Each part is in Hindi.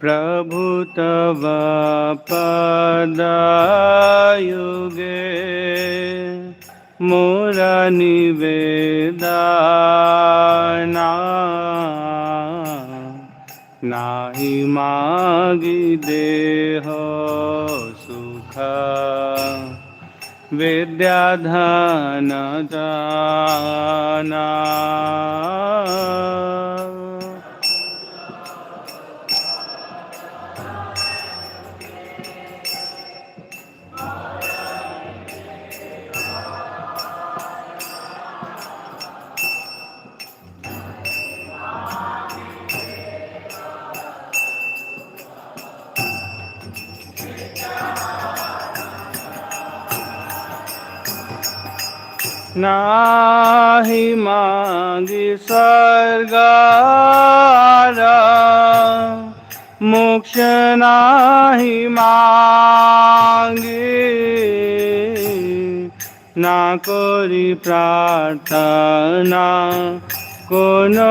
प्रभु तव पदायुगे मोरा निवेदना नाही मागी देह सुख विद्याधन दाना नाही मांगी स्वर्गार मोक्ष नाही मांगी ना करी प्रार्थना कोनो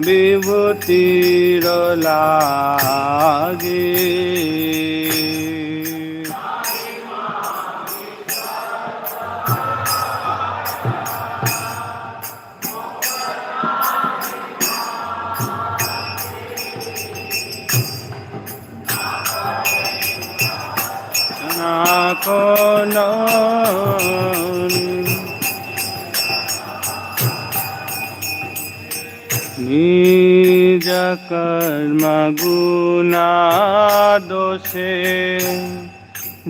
विभूतिर लागे कोनो निज कर्म गुना दोषे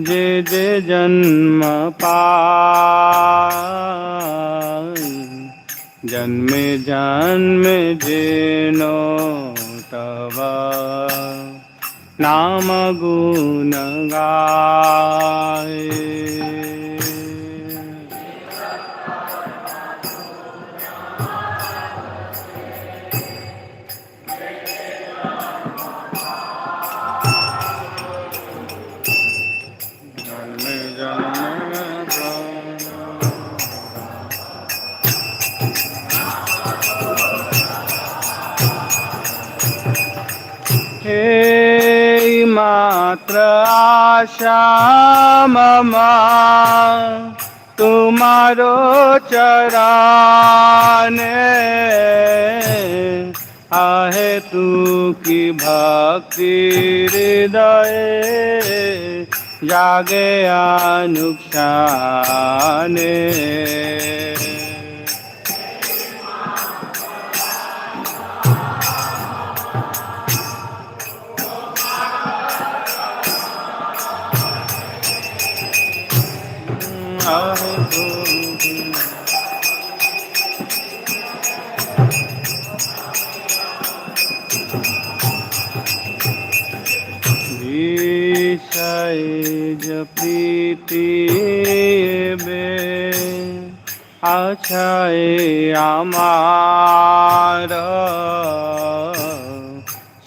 जे जे जन्म पाय जन्मे जन्मे जेनो तव नाम गुण गाए जन्मे जन्मे हे मात्र आशा मम तुम्हारो चराने आहे तू की भक्ति हृदय जागे अनुक्षाने विषय प्रीति बे अच्छाए आमार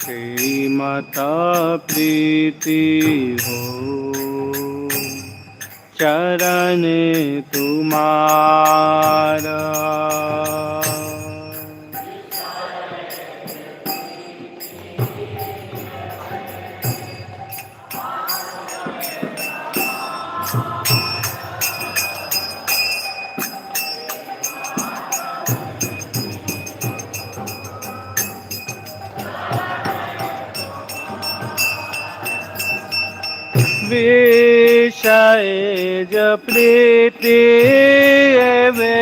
श्रीमत प्रीति हो चरण तुम्हारा विषय प्रीति वे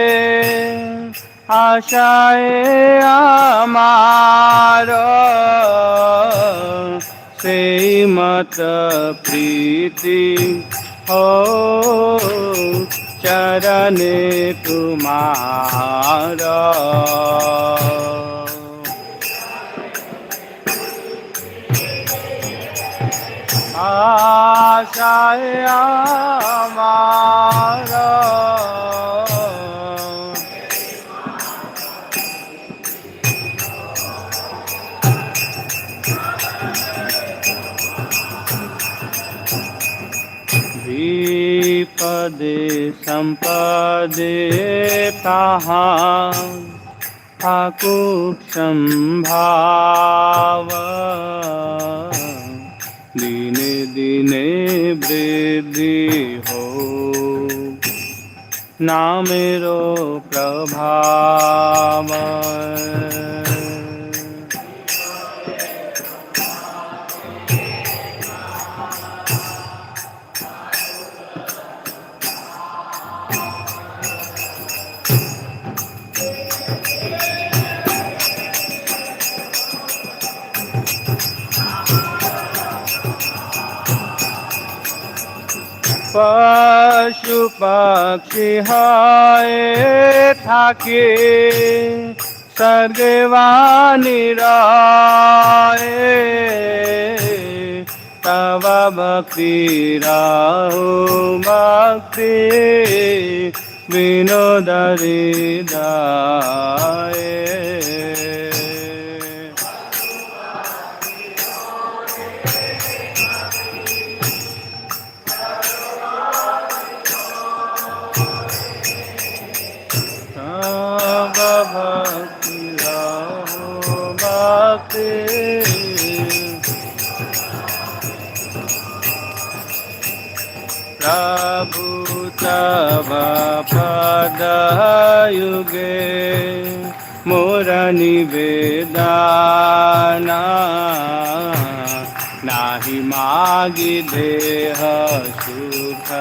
आशाए आमारो से मत प्रीति हो चरणे तुम्हारा आशाए आमारा पदे संपदे ताहां ठाकुर संभाव दिने दिने वृद्धि हो नामेरो प्रभाव पशु पक्षी हाय थाके सर्गवाणी राय तव भक्ति राहु भक्ति विनोदरी दाय भक्ति राहो भक्ति प्रभु तव पद युगे मोर निवेदना नाही मागी देह सुख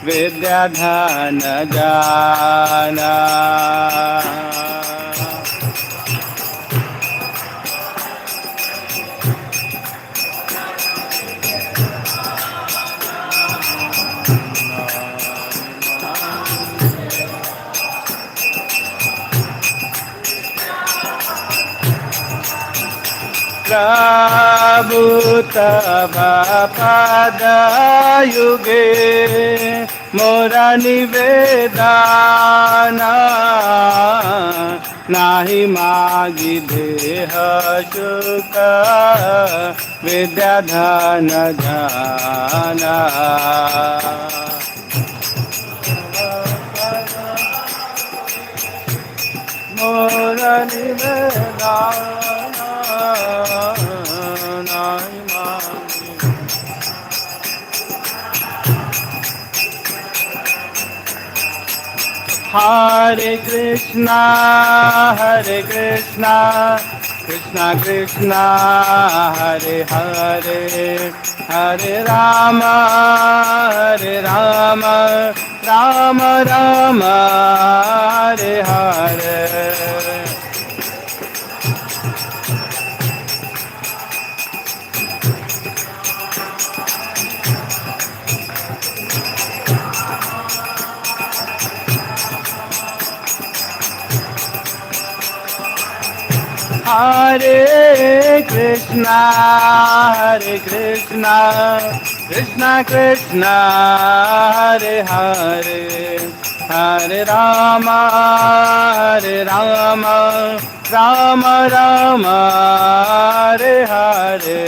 विद्या धन जाना प्रभु तव पद युगे मोर निवेदना नाही मागी देह सुख विद्या धन जाना मोर निवेदना नाही मागी Hare Krishna, Hare Krishna, Krishna Krishna, Hare Hare, Hare Rama, Hare Rama, Rama Rama, Hare Hare. Hare Krishna, Krishna Krishna, Hare Hare, Hare Rama, Hare Rama, Rama Rama, Hare Hare.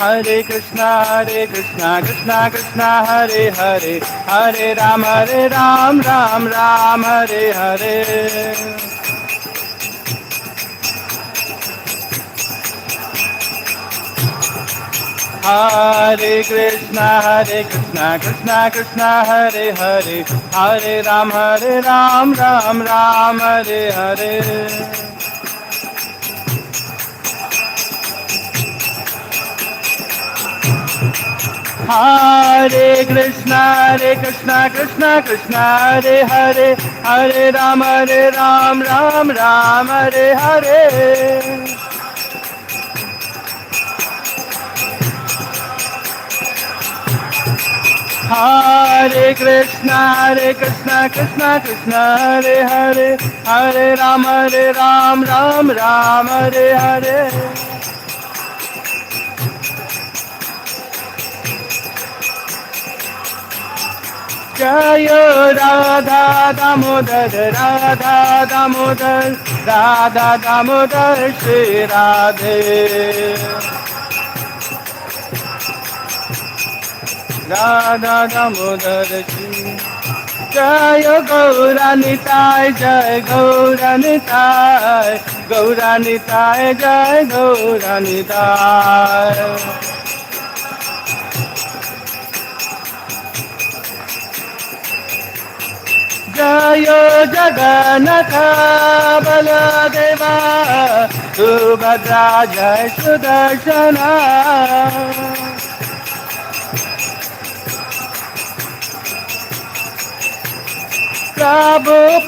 Hare Krishna, Krishna Krishna, Hare Hare, Hare Ram, Ram Ram, Hare Hare. Hare Krishna, Krishna Krishna, Hare Hare, Hare Ram, Ram Ram, Hare Hare. Hare Krishna, Krishna Krishna, Hare Hare, Hare Ram, Ram Ram, Hare Hare. Hare Krishna, Krishna Krishna, Hare Hare, Hare Ram, Ram Ram, Hare Hare. जय राधा दामोदर राधा दामोदर राधा दामोदर श्री राधे राधा दामोदर श्री जय गौरानिताय जय गौरानिताय गौरानिताय जय गौरानिताय जय जगन्नाथ बलदेवा सुभद्रा जय सुदर्शना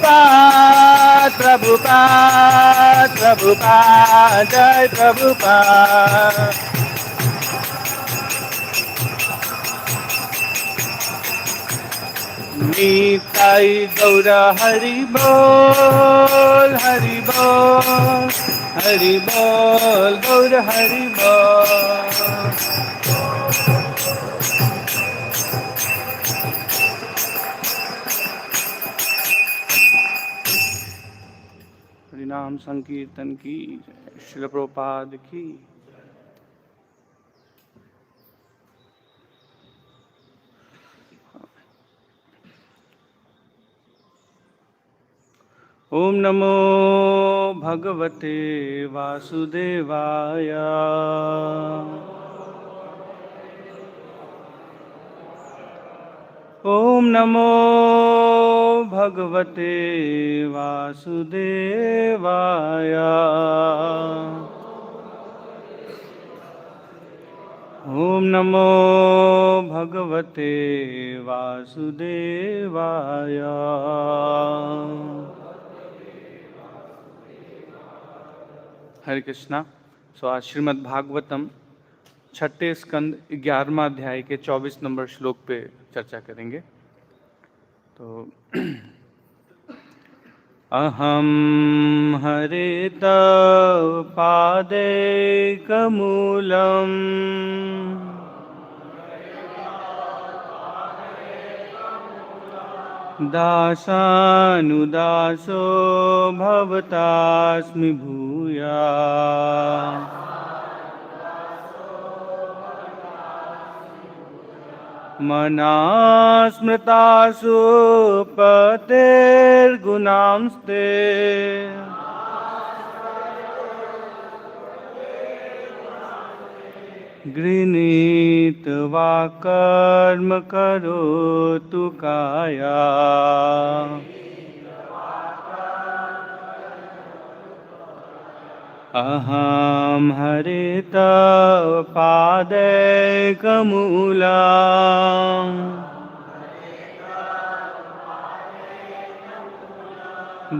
प्रभुपाद प्रभुपाद प्रभुपाद जय प्रभुपाद निताई गौर हरि बोल हरि बोल हरि बोल गौर हरि बोल हरिनाम संकीर्तन की श्रील प्रभुपाद की ओम नमो भगवते वासुदेवाय ओम नमो भगवते वासुदेवाय ओम नमो भगवते वासुदेवाय हरे कृष्णा। आज श्रीमद् भागवतम छठे स्कंद 11वां अध्याय के 24 नंबर श्लोक पे चर्चा करेंगे। तो अहम हरे तव पादे कमूलम दासानुदासो भवतास्मि भूया मना स्मृतासु पतेर्गुणांस्ते गृहीत्वा कर्म करोतु काया अहम हरे तव पादैकमूलम्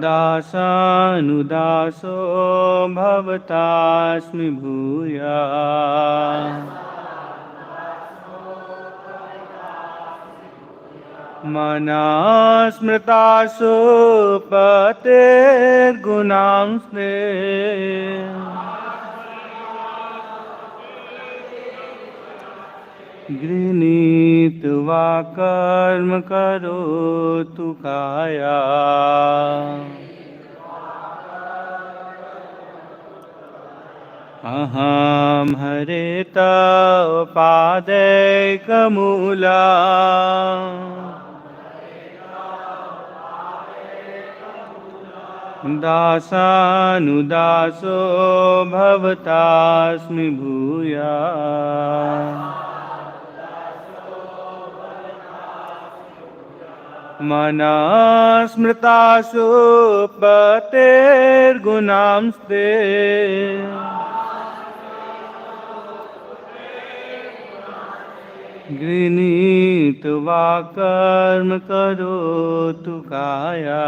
दासानुदासो भवतास्मि भूया मना स्मृतासु पतेर्गुणांस्ते गृहीत्वा कर्म करोतु काया अहम हरे तव पादैकमूलम् दासानुदासो भवतास्मि भूया मना स्मृतासु पतेर्गुणांस्ते गृहीत्वा कर्म करोतु काया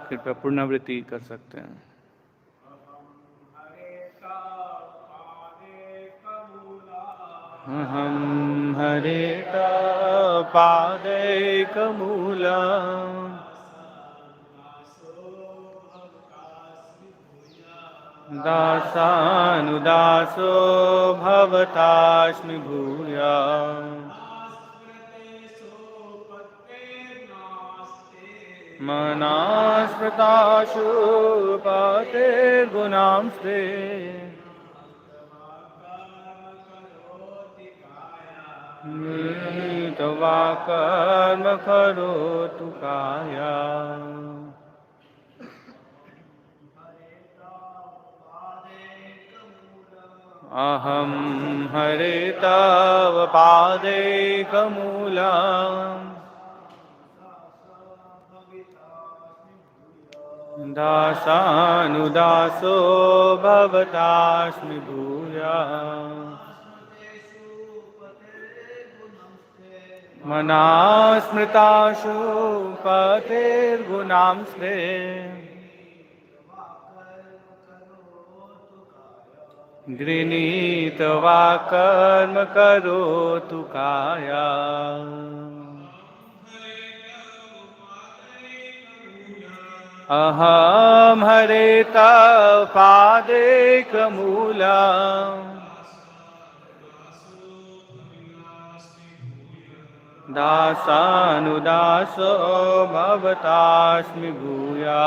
कृपया पुनरावृत्ति कर सकते हैं। अहम हरे तव पादैकमूलम् दासानुदासो भवतास्मि भूया। मनास्मृताशु पतेर्गुणांस्ते तवा कर्म करोतु काया। अहं हरे तव पादैकमूलम् दासानुदासो भवतास्मि भूया। मनास्मृताशु पतेर्गुणांस्ते गृहीत्वा कर्म करोतु काया। अहं हरे तव पादैकमूलम् दासानुदासो भवतास्मि भूया।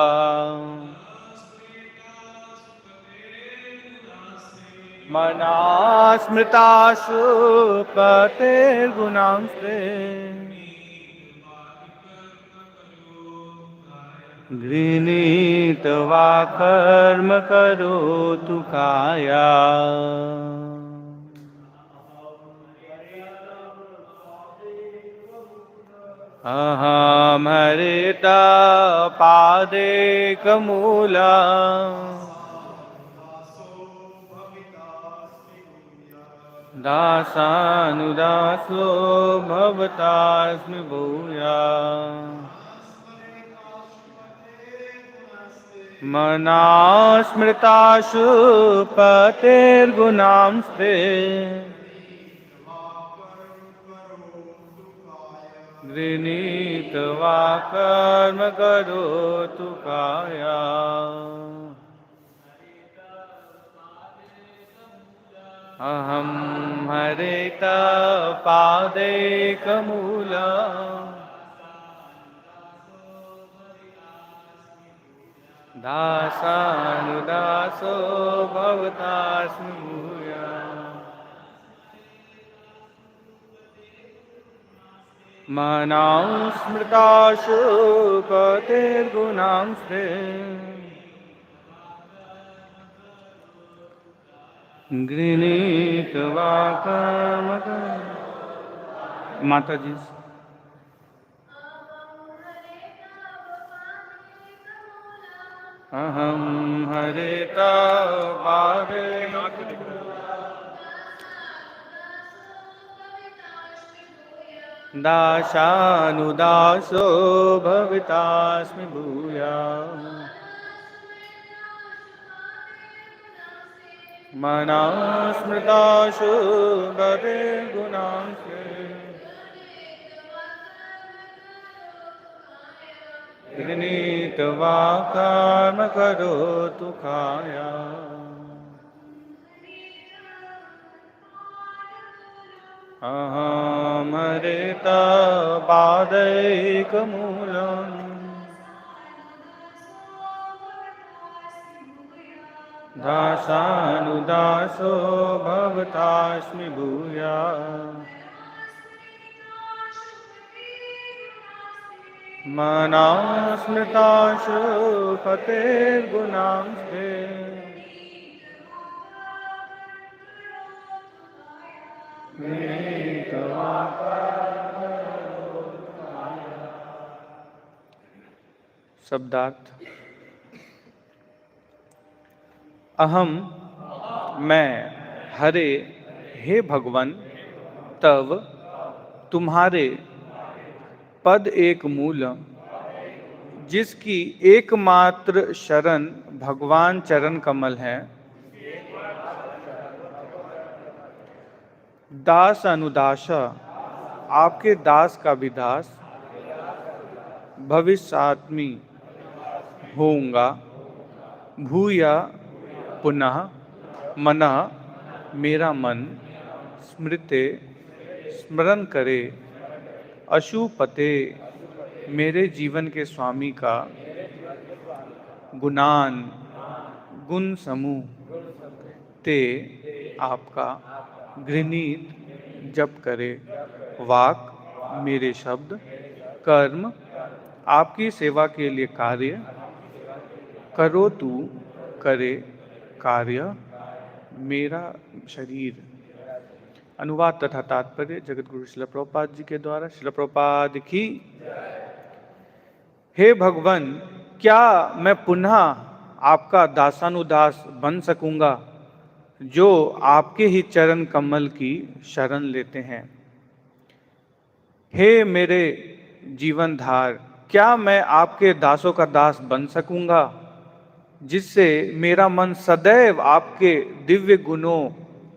मनास्मृताशु पतेर्गुणांस्ते गृहीत्वा कर्म करोतु काया। अहं हरे तव पादैकमूलम् दासानुदासो भवतास्मि भूया। मनास्मृताशु पतेर्गुणांस्ते गृहीत्वा कर्म करोतु काया। अहं हरे तव पादैकमूलम् दासानुदासो भवतास्मि भूया। मनास्मृताशु पतेर्गुणांस्ते गृहीत्वा कर्म माता जी। अहं हरे तव पादैकमूलम् दासानुदासो भवतास्मि भूया। मनास्मृताशु पतेर्गुणांस्ते गृहीत्वा कर्म करोतु काया। अहं हरे तव पादैकमूलम् दासानुदासो भवतास्मि भूया। मनास्मृताशु पतेर्गुणांस्ते शब्दार्थ। अहम मैं हरे हे भगवान तव तुम्हारे पद एक मूल जिसकी एकमात्र शरण भगवान चरण कमल है। दास अनुदास आपके दास का भी दास भविष्यात्मी होऊंगा। भूया पुनः मनः मेरा मन स्मृते स्मरण करे अशुपते मेरे जीवन के स्वामी का गुणान गुण समूह ते आपका घृणित जप करे। वाक मेरे शब्द कर्म आपकी सेवा के लिए कार्य करो तू करे कार्य मेरा शरीर। अनुवाद तथा तात्पर्य जगत गुरु श्रील प्रभुपाद जी के द्वारा। श्रील प्रभुपाद की। हे भगवान, क्या मैं पुनः आपका दासानुदास बन सकूंगा जो आपके ही चरण कमल की शरण लेते हैं। हे मेरे जीवन धार, क्या मैं आपके दासों का दास बन सकूंगा जिससे मेरा मन सदैव आपके दिव्य गुणों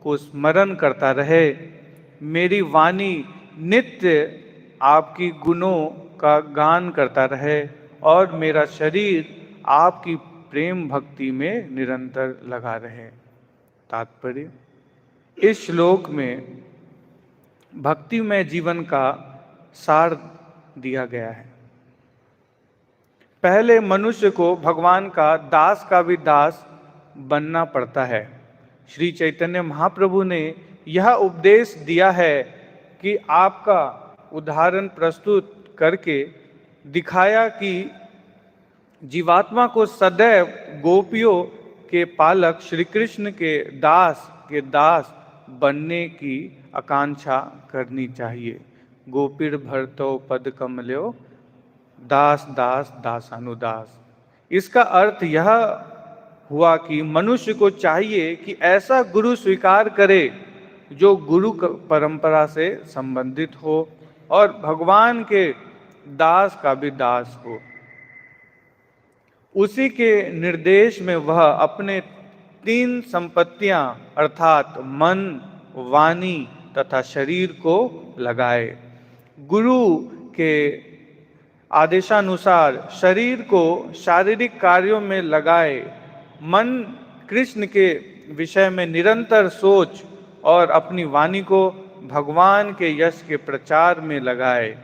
को स्मरण करता रहे, मेरी वाणी नित्य आपकी गुणों का गान करता रहे और मेरा शरीर आपकी प्रेम भक्ति में निरंतर लगा रहे। तात्पर्य, इस श्लोक में भक्तिमय जीवन का सार दिया गया है। पहले मनुष्य को भगवान का दास का भी दास बनना पड़ता है। श्री चैतन्य महाप्रभु ने यह उपदेश दिया है कि आपका उदाहरण प्रस्तुत करके दिखाया कि जीवात्मा को सदैव गोपियों के पालक श्री कृष्ण के दास बनने की आकांक्षा करनी चाहिए। गोपीर भरतो पद कमल्यो दास दास दासानुदास। इसका अर्थ यह हुआ कि मनुष्य को चाहिए कि ऐसा गुरु स्वीकार करे जो गुरु परंपरा से संबंधित हो और भगवान के दास का भी दास हो। उसी के निर्देश में वह अपने 3 संपत्तियां अर्थात मन, वाणी तथा शरीर को लगाए। गुरु के आदेशानुसार शरीर को शारीरिक कार्यों में लगाए, मन कृष्ण के विषय में निरंतर सोच और अपनी वाणी को भगवान के यश के प्रचार में लगाए।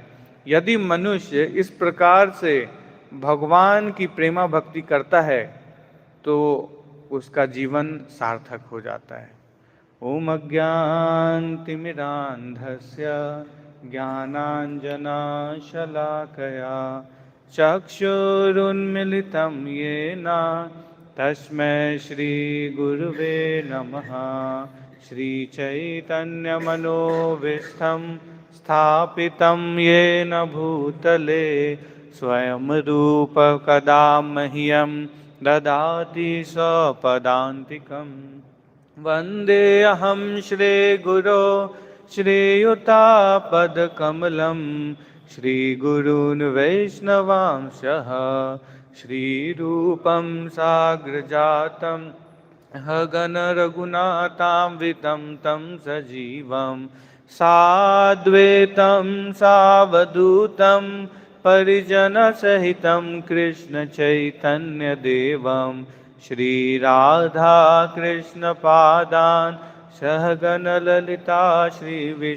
यदि मनुष्य इस प्रकार से भगवान की प्रेमा भक्ति करता है तो उसका जीवन सार्थक हो जाता है। ओम अज्ञानतिमिरान्धस्य ज्ञानाञ्जनशलाकया चक्षुरुन्मिलितं येन तस्मै श्रीगुरुवे नमः। श्रीचैतन्यमनोभीष्टं स्थापितं येन भूतले स्वयं रूप कदा मह्यं ददाति स्वपदान्तिकम्। वन्देऽहं श्रीगुरो श्रीयुतापदकमलं श्रीगुरून् वैष्णवांशः श्रीरूपं साग्रजातं गणरघुनाथान्वितं तं सजीवं साद्वैतं सावधूतं परिजनसहितं कृष्णचैतन्यदेवं श्रीराधाकृष्णपादान् सहगणललिता श्रीविशाखान्वितांश्च।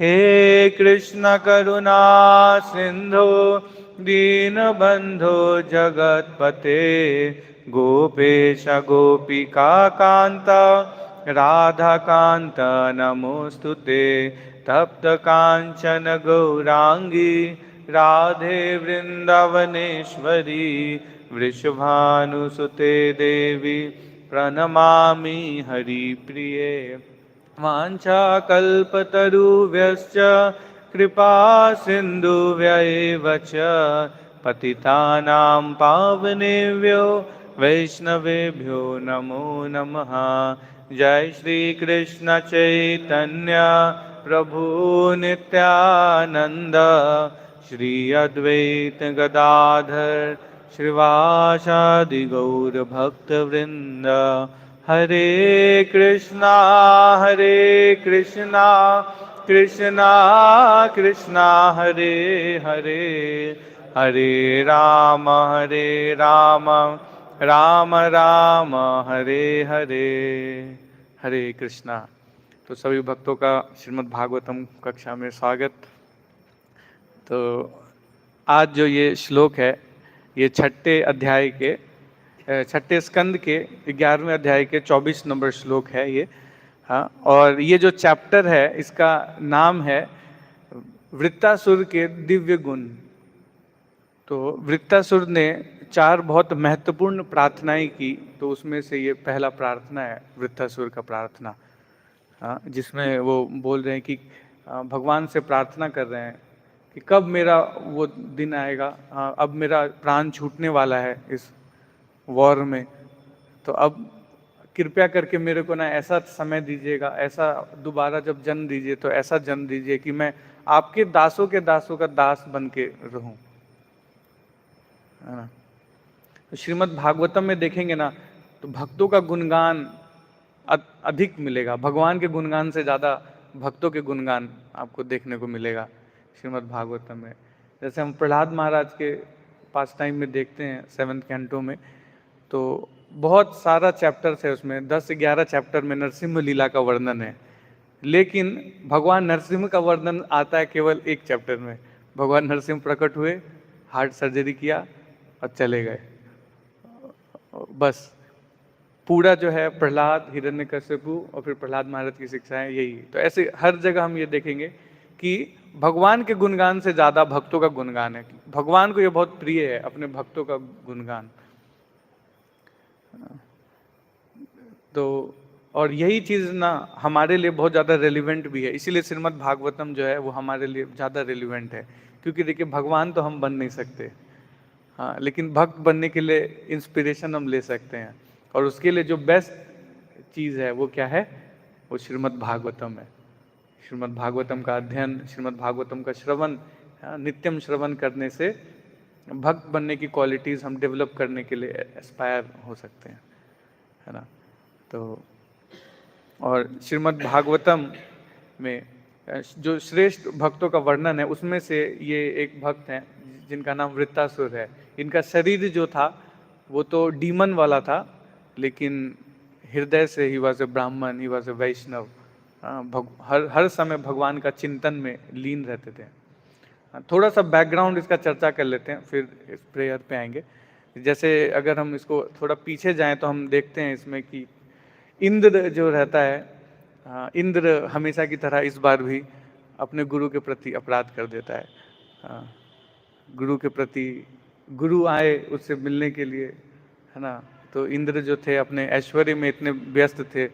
हे कृष्ण करुणा सिन्धो दीनबन्धो जगत्पते गोपेश गोपिकान्त राधाकान्त नमोऽस्तुते। तप्त कांचन गौरांगी राधे वृंदावनेश्वरी वृषभानुसुते देवी प्रणमामि हरिप्रिये। वाञ्छाकल्पतरुभ्यश्च कृपा सिन्धुभ्यैव च पतितानां पावनेभ्यो वैष्णवेभ्यो नमो नमः। जय श्री कृष्ण चैतन्य प्रभु नित्यानंद श्री अद्वैत गदाधर श्रीवासादि गौर भक्त वृंद। हरे कृष्णा कृष्णा कृष्णा हरे हरे, हरे राम राम राम हरे हरे, हरे कृष्णा। तो सभी भक्तों का श्रीमद् भागवतम कक्षा में स्वागत। तो आज जो ये श्लोक है, ये छठे अध्याय के छठे स्कंद के 11वें अध्याय के 24 नंबर श्लोक है ये। हाँ, और ये जो चैप्टर है इसका नाम है वृत्तासुर के दिव्य गुण। तो वृत्तासुर ने 4 बहुत महत्वपूर्ण प्रार्थनाएं की, तो उसमें से ये पहला प्रार्थना है वृत्तासुर का प्रार्थना। हाँ, जिसमें वो बोल रहे हैं कि भगवान से प्रार्थना कर रहे हैं कि कब मेरा वो दिन आएगा। हाँ, अब मेरा प्राण छूटने वाला है इस वॉर में, तो अब कृपया करके मेरे को ना ऐसा समय दीजिएगा, ऐसा दोबारा जब जन्म दीजिए तो ऐसा जन्म दीजिए कि मैं आपके दासों के दासों का दास बन के रहूं, है ना। तो श्रीमद् भागवतम में देखेंगे ना तो भक्तों का गुणगान अधिक मिलेगा, भगवान के गुणगान से ज़्यादा भक्तों के गुणगान आपको देखने को मिलेगा श्रीमद् भागवतम में। जैसे हम प्रहलाद महाराज के पास टाइम में देखते हैं 7th कैंटो में, तो बहुत सारा चैप्टर्स है उसमें, 10 से 11 चैप्टर में नरसिम्हा लीला का वर्णन है, लेकिन भगवान नरसिम्हा का वर्णन आता है केवल एक चैप्टर में। भगवान नरसिम्हा प्रकट हुए, हार्ट सर्जरी किया और चले गए, बस। पूरा जो है प्रहलाद, हिरण्यकश्यपु और फिर प्रहलाद महाराज की शिक्षाएं यही। तो ऐसे हर जगह हम ये देखेंगे कि भगवान के गुणगान से ज्यादा भक्तों का गुणगान है। भगवान को ये बहुत प्रिय है अपने भक्तों का गुणगान। तो और यही चीज ना हमारे लिए बहुत ज्यादा रेलिवेंट भी है, इसीलिए श्रीमद् भागवतम जो है वो हमारे लिए ज्यादा रेलिवेंट है। क्योंकि देखिए भगवान तो हम बन नहीं सकते, हाँ, लेकिन भक्त बनने के लिए इंस्पिरेशन हम ले सकते हैं, और उसके लिए जो बेस्ट चीज़ है वो क्या है, वो श्रीमद् भागवतम है। श्रीमद् भागवतम का अध्ययन, श्रीमद् भागवतम का श्रवण, नित्यम श्रवण करने से भक्त बनने की क्वालिटीज़ हम डेवलप करने के लिए एस्पायर हो सकते हैं, है ना। तो और श्रीमद् भागवतम में जो श्रेष्ठ भक्तों का वर्णन है उसमें से ये एक भक्त हैं जिनका नाम वृत्तासुर है। इनका शरीर जो था वो तो डीमन वाला था, लेकिन हृदय से ही वॉज ए ब्राह्मण, ही वॉज ए वैष्णव। हर समय भगवान का चिंतन में लीन रहते थे। थोड़ा सा बैकग्राउंड इसका चर्चा कर लेते हैं, फिर इस प्रेयर पे आएंगे। जैसे अगर हम इसको थोड़ा पीछे जाएं तो हम देखते हैं इसमें कि इंद्र जो रहता है, इंद्र हमेशा की तरह इस बार भी अपने गुरु के प्रति अपराध कर देता है। गुरु के प्रति, गुरु आए उससे मिलने के लिए, है ना। तो इंद्र जो थे अपने ऐश्वर्य में इतने व्यस्त थे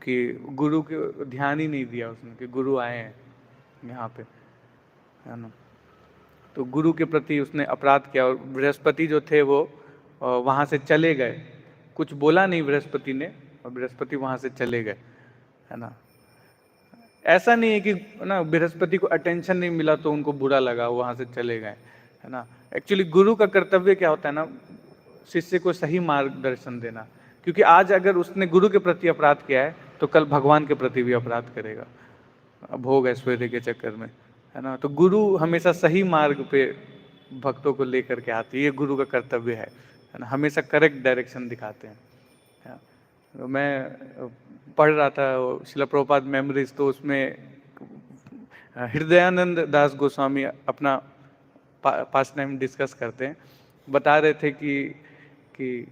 कि गुरु के ध्यान ही नहीं दिया उसने कि गुरु आए हैं यहाँ पे, है ना। तो गुरु के प्रति उसने अपराध किया, और बृहस्पति जो थे वो वहाँ से चले गए। कुछ बोला नहीं बृहस्पति ने, और बृहस्पति वहाँ से चले गए, है ना। ऐसा नहीं है कि ना बृहस्पति को अटेंशन नहीं मिला तो उनको बुरा लगा, वहाँ से चले गए, है ना। एक्चुअली गुरु का कर्तव्य क्या होता है ना, शिष्य को सही मार्गदर्शन देना। क्योंकि आज अगर उसने गुरु के प्रति अपराध किया है तो कल भगवान के प्रति भी अपराध करेगा, भोग ऐश्वर्य के चक्कर में, है ना। तो गुरु हमेशा सही मार्ग पे भक्तों को लेकर के आते हैं, ये गुरु का कर्तव्य है ना, हमेशा करेक्ट डायरेक्शन दिखाते हैं। तो मैं पढ़ रहा था शिला प्रभुपाद मेमोरीज, तो उसमें हृदयानंद दास गोस्वामी अपना पास्ट टाइम डिस्कस करते हैं, बता रहे थे कि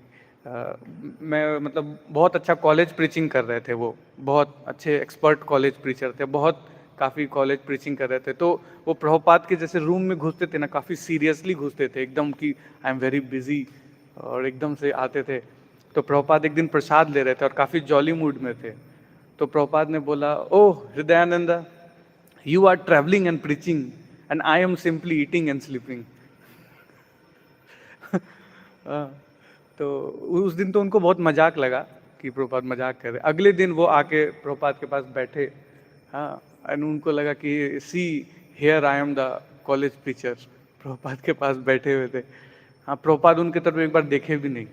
मैं मतलब बहुत अच्छा कॉलेज प्रीचिंग कर रहे थे, वो बहुत अच्छे एक्सपर्ट कॉलेज प्रीचर थे, बहुत काफ़ी कॉलेज प्रीचिंग कर रहे थे। तो वो प्रभुपाद के जैसे रूम में घुसते थे ना, काफ़ी सीरियसली घुसते थे एकदम कि आई एम वेरी बिजी, और एकदम से आते थे। तो प्रभुपाद एक दिन प्रसाद ले रहे थे और काफ़ी जॉली मूड में थे। तो प्रभुपाद ने बोला, oh Hridayananda, you are travelling and preaching and I am simply eating and sleeping. तो उस दिन तो उनको बहुत मजाक लगा कि प्रभुपाद मजाक कर रहे। अगले दिन वो आके प्रभुपाद के पास बैठे, हाँ, एंड उनको लगा कि see here I am the college preacher, Prabhupada के पास बैठे हुए थे। हाँ, प्रभुपाद उनके तरफ एक बार देखे भी नहीं।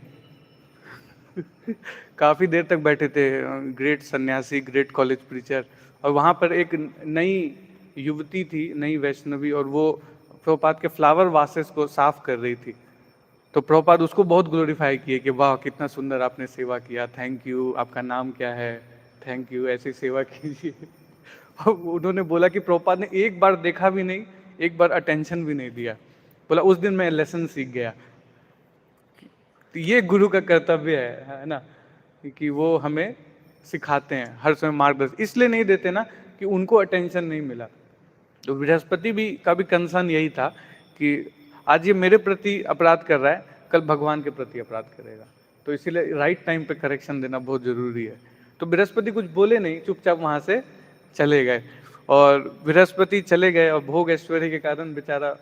काफ़ी देर तक बैठे थे, ग्रेट सन्यासी, ग्रेट कॉलेज प्रीचर। और वहाँ पर एक नई युवती थी, नई वैष्णवी, और वो प्रभुपाद के फ्लावर वासेस को साफ कर रही थी। तो प्रभुपाद उसको बहुत ग्लोरीफाई किए कि वाह कितना सुंदर आपने सेवा किया, थैंक यू, आपका नाम क्या है, थैंक यू, ऐसी सेवा कीजिए। और उन्होंने बोला कि प्रभुपाद ने एक बार देखा भी नहीं, एक बार अटेंशन भी नहीं दिया। बोला उस दिन मैं लेसन सीख गया। तो ये गुरु का कर्तव्य है ना, कि वो हमें सिखाते हैं, हर समय मार्गदर्शन इसलिए नहीं देते ना कि उनको अटेंशन नहीं मिला। तो बृहस्पति भी का भी कंसर्न यही था कि आज ये मेरे प्रति अपराध कर रहा है, कल भगवान के प्रति अपराध करेगा, तो इसीलिए राइट टाइम पे करेक्शन देना बहुत जरूरी है। तो बृहस्पति कुछ बोले नहीं, चुपचाप वहां से चले गए। और बृहस्पति चले गए और भोग ऐश्वर्य के कारण बेचारा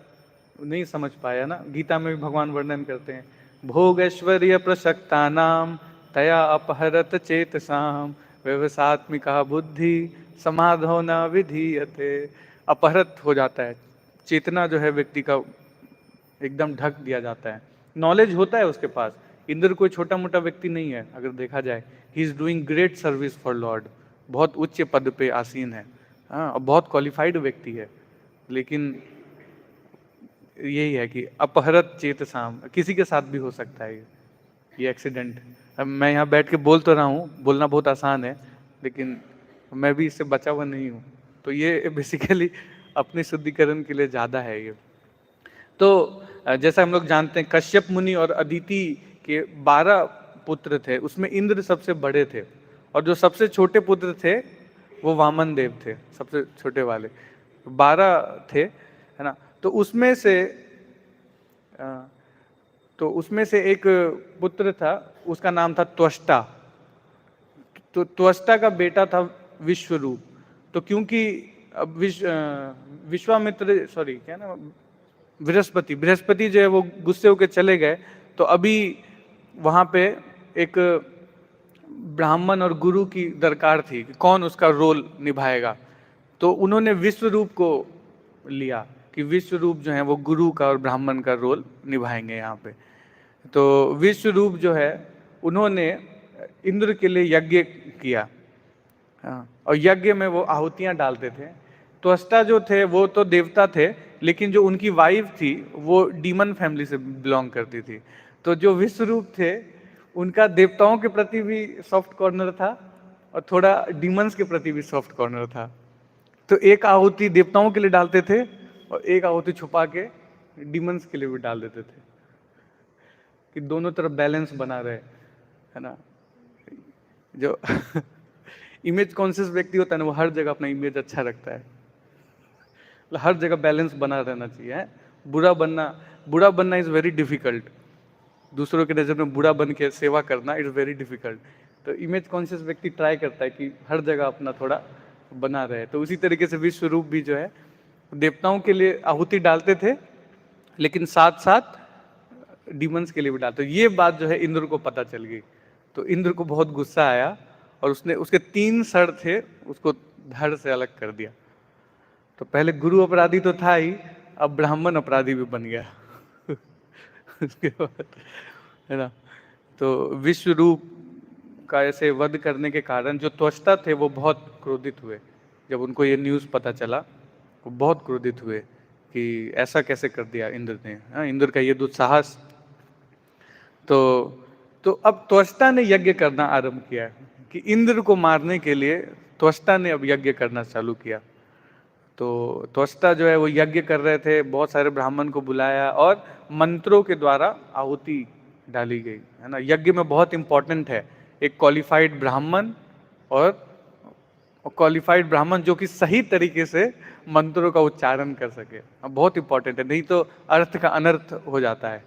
नहीं समझ पाया ना। गीता में भी भगवान वर्णन करते हैं, भोग ऐश्वर्य प्रसक्ता नाम तया अपहरत चेतसाम व्यवसात्मिका बुद्धि समाधो न विधीयते। अपहरत हो जाता है, चेतना जो है व्यक्ति का एकदम ढक दिया जाता है। नॉलेज होता है उसके पास, इंद्र कोई छोटा मोटा व्यक्ति नहीं है, अगर देखा जाए he is doing great service for Lord, बहुत उच्च पद पे आसीन है, हाँ, और बहुत क्वालिफाइड व्यक्ति है। लेकिन यही है कि अपहरत चेतसाम, किसी के साथ भी हो सकता है ये एक्सीडेंट। अब मैं यहाँ बैठ के बोल तो रहा हूँ, बोलना बहुत आसान है, लेकिन मैं भी इससे बचा हुआ नहीं हूँ। तो ये बेसिकली अपने शुद्धिकरण के लिए ज़्यादा है ये। तो जैसा हम लोग जानते हैं, कश्यप मुनि और अदिति के 12 पुत्र थे, उसमें इंद्र सबसे बड़े थे, और जो सबसे छोटे पुत्र थे वो वामन देव थे, सबसे छोटे वाले। 12 थे, है ना। तो उसमें से एक पुत्र था, उसका नाम था त्वष्टा। तो त्वष्टा का बेटा था विश्वरूप। तो क्योंकि विश्वामित्र, सॉरी क्या ना, बृहस्पति जो है वो गुस्से होकर चले गए, तो अभी वहां पे एक ब्राह्मण और गुरु की दरकार थी कि कौन उसका रोल निभाएगा। तो उन्होंने विश्वरूप को लिया कि विश्वरूप जो है वो गुरु का और ब्राह्मण का रोल निभाएंगे यहाँ पे। तो विश्वरूप जो है उन्होंने इंद्र के लिए यज्ञ किया, हाँ, और यज्ञ में वो आहुतियां डालते थे। त्वष्टा जो थे वो तो देवता थे, लेकिन जो उनकी वाइफ थी वो डीमन फैमिली से बिलोंग करती थी। तो जो विश्वरूप थे उनका देवताओं के प्रति भी सॉफ्ट कॉर्नर था और थोड़ा डीमंस के प्रति भी सॉफ्ट कॉर्नर था। तो एक आहुति देवताओं के लिए डालते थे और एक आहुति छुपा के डीमंस के लिए भी डाल देते थे, कि दोनों तरफ बैलेंस बना रहे, है ना। जो इमेज कॉन्शियस व्यक्ति होता है ना, वो हर जगह अपना इमेज अच्छा रखता है, हर जगह बैलेंस बना रहना चाहिए, है? बुरा बनना इज वेरी डिफिकल्ट। दूसरों के नजर में बुरा बन के सेवा करना इज वेरी डिफिकल्ट। तो इमेज कॉन्शियस व्यक्ति ट्राई करता है कि हर जगह अपना थोड़ा बना रहे। तो उसी तरीके से विश्वरूप भी जो है देवताओं के लिए आहुति डालते थे, लेकिन साथ साथ डीमंस के लिए भी डालते। ये बात जो है इंद्र को पता चल गई। तो इंद्र को बहुत गुस्सा आया और उसने उसके 3 सर थे, उसको धड़ से अलग कर दिया। तो पहले गुरु अपराधी तो था ही, अब ब्राह्मण अपराधी भी बन गया। उसके बाद, है ना। तो विश्वरूप का ऐसे वध करने के कारण जो त्वष्टा थे वो बहुत क्रोधित हुए। जब उनको ये न्यूज़ पता चला वो बहुत क्रोधित हुए कि ऐसा कैसे कर दिया इंद्र ने, हाँ, इंद्र का ये दुस्साहस। तो अब त्वष्टा ने यज्ञ करना आरंभ किया कि इंद्र को मारने के लिए त्वष्टा ने अब यज्ञ करना चालू किया। तो त्वष्टा जो है वो यज्ञ कर रहे थे, बहुत सारे ब्राह्मण को बुलाया और मंत्रों के द्वारा आहुति डाली गई, है ना। यज्ञ में बहुत इंपॉर्टेंट है एक क्वालिफाइड ब्राह्मण, और क्वालिफाइड ब्राह्मण जो कि सही तरीके से मंत्रों का उच्चारण कर सके, बहुत इंपॉर्टेंट है, नहीं तो अर्थ का अनर्थ हो जाता है।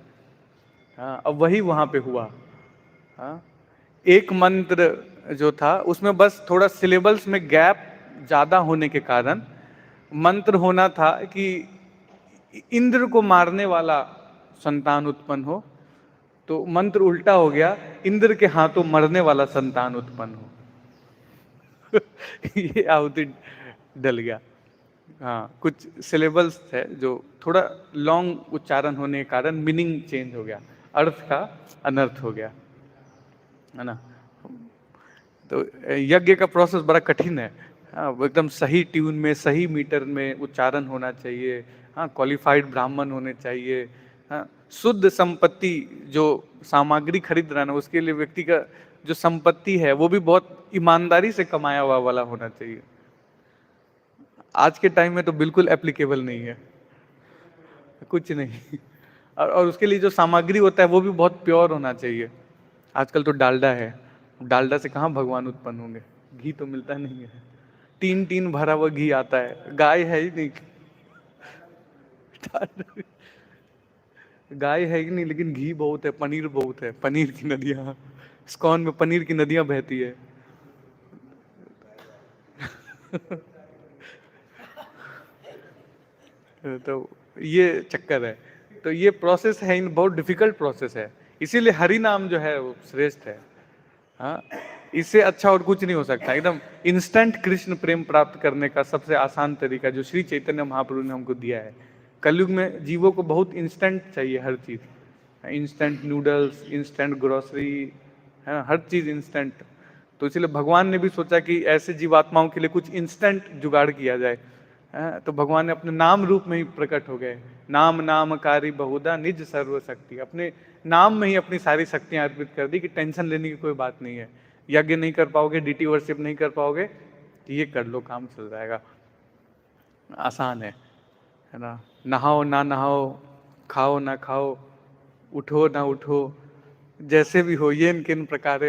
हाँ, अब वही वहां पे हुआ। हाँ, एक मंत्र जो था उसमें बस थोड़ा सिलेबल्स में गैप ज्यादा होने के कारण मंत्र होना था कि इंद्र को मारने वाला संतान उत्पन्न हो, तो मंत्र उल्टा हो गया, इंद्र के हाथों मरने वाला संतान उत्पन्न हो। ये आहुति डल गया। हाँ, कुछ सिलेबल्स थे जो थोड़ा लॉन्ग उच्चारण होने के कारण मीनिंग चेंज हो गया, अर्थ का अनर्थ हो गया, है ना। तो यज्ञ का प्रोसेस बड़ा कठिन है। हाँ, वो एकदम सही ट्यून में, सही मीटर में उच्चारण होना चाहिए। हाँ, क्वालिफाइड ब्राह्मण होने चाहिए, हाँ, शुद्ध संपत्ति जो सामग्री खरीद रहा है ना, उसके लिए व्यक्ति का जो संपत्ति है वो भी बहुत ईमानदारी से कमाया हुआ वाला होना चाहिए। आज के टाइम में तो बिल्कुल एप्लीकेबल नहीं है, कुछ नहीं। और उसके लिए जो सामग्री होता है वो भी बहुत प्योर होना चाहिए। आजकल तो डालडा है, डालडा से कहाँ भगवान उत्पन्न होंगे, घी तो मिलता नहीं है, टीन टीन भरा हुआ घी आता है, गाय है ही नहीं। गाय है ही नहीं, लेकिन घी बहुत है, पनीर बहुत है, पनीर की नदियां, इस्कॉन में पनीर की नदियां बहती है। तो ये चक्कर है। तो ये प्रोसेस है, इन बहुत डिफिकल्ट प्रोसेस है, इसीलिए हरि नाम जो है वो श्रेष्ठ है। हाँ, इससे अच्छा और कुछ नहीं हो सकता। एकदम इंस्टेंट कृष्ण प्रेम प्राप्त करने का सबसे आसान तरीका जो श्री चैतन्य महाप्रभु ने हमको दिया है। कलयुग में जीवों को बहुत इंस्टेंट चाहिए, हर चीज, इंस्टेंट नूडल्स, इंस्टेंट ग्रोसरी, है ना, हर चीज इंस्टेंट। तो इसलिए भगवान ने भी सोचा कि ऐसे जीवात्माओं के लिए कुछ इंस्टेंट जुगाड़ किया जाए। तो भगवान ने अपने नाम रूप में ही प्रकट हो गए। नाम नामकारी बहुधा निज सर्व शक्ति, अपने नाम में ही अपनी सारी शक्तियां अर्पित कर दी कि टेंशन लेने की कोई बात नहीं है। यज्ञ नहीं कर पाओगे, डीटी वर्शिप नहीं कर पाओगे, ये कर लो, काम चल जाएगा, आसान है ना। नहाओ ना नहाओ, खाओ ना खाओ, उठो ना उठो, जैसे भी हो, ये किन प्रकार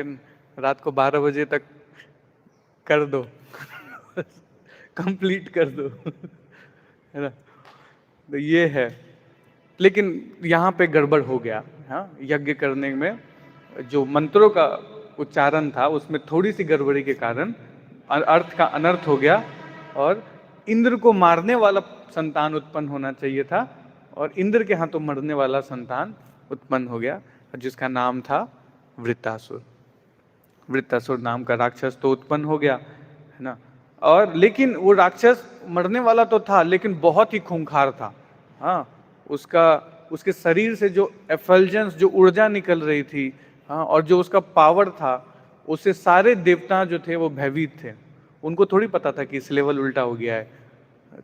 रात को 12 बजे तक कर दो, कंप्लीट कर दो, है ना। तो ये है, लेकिन यहाँ पे गड़बड़ हो गया। हाँ, यज्ञ करने में जो मंत्रों का उच्चारण था उसमें थोड़ी सी गड़बड़ी के कारण अर्थ का अनर्थ हो गया, और इंद्र को मारने वाला संतान उत्पन्न होना चाहिए था, और इंद्र के हाथों मरने वाला संतान उत्पन्न हो गया, जिसका नाम था वृत्तासुर। वृत्तासुर नाम का राक्षस तो उत्पन्न हो गया, है ना। और लेकिन वो राक्षस मरने वाला तो था, लेकिन बहुत ही खूंखार था। हाँ, उसके शरीर से जो एफल्जेंस, जो ऊर्जा निकल रही थी, हाँ, और जो उसका पावर था, उससे सारे देवता जो थे वो भयभीत थे। उनको थोड़ी पता था कि इस लेवल उल्टा हो गया है,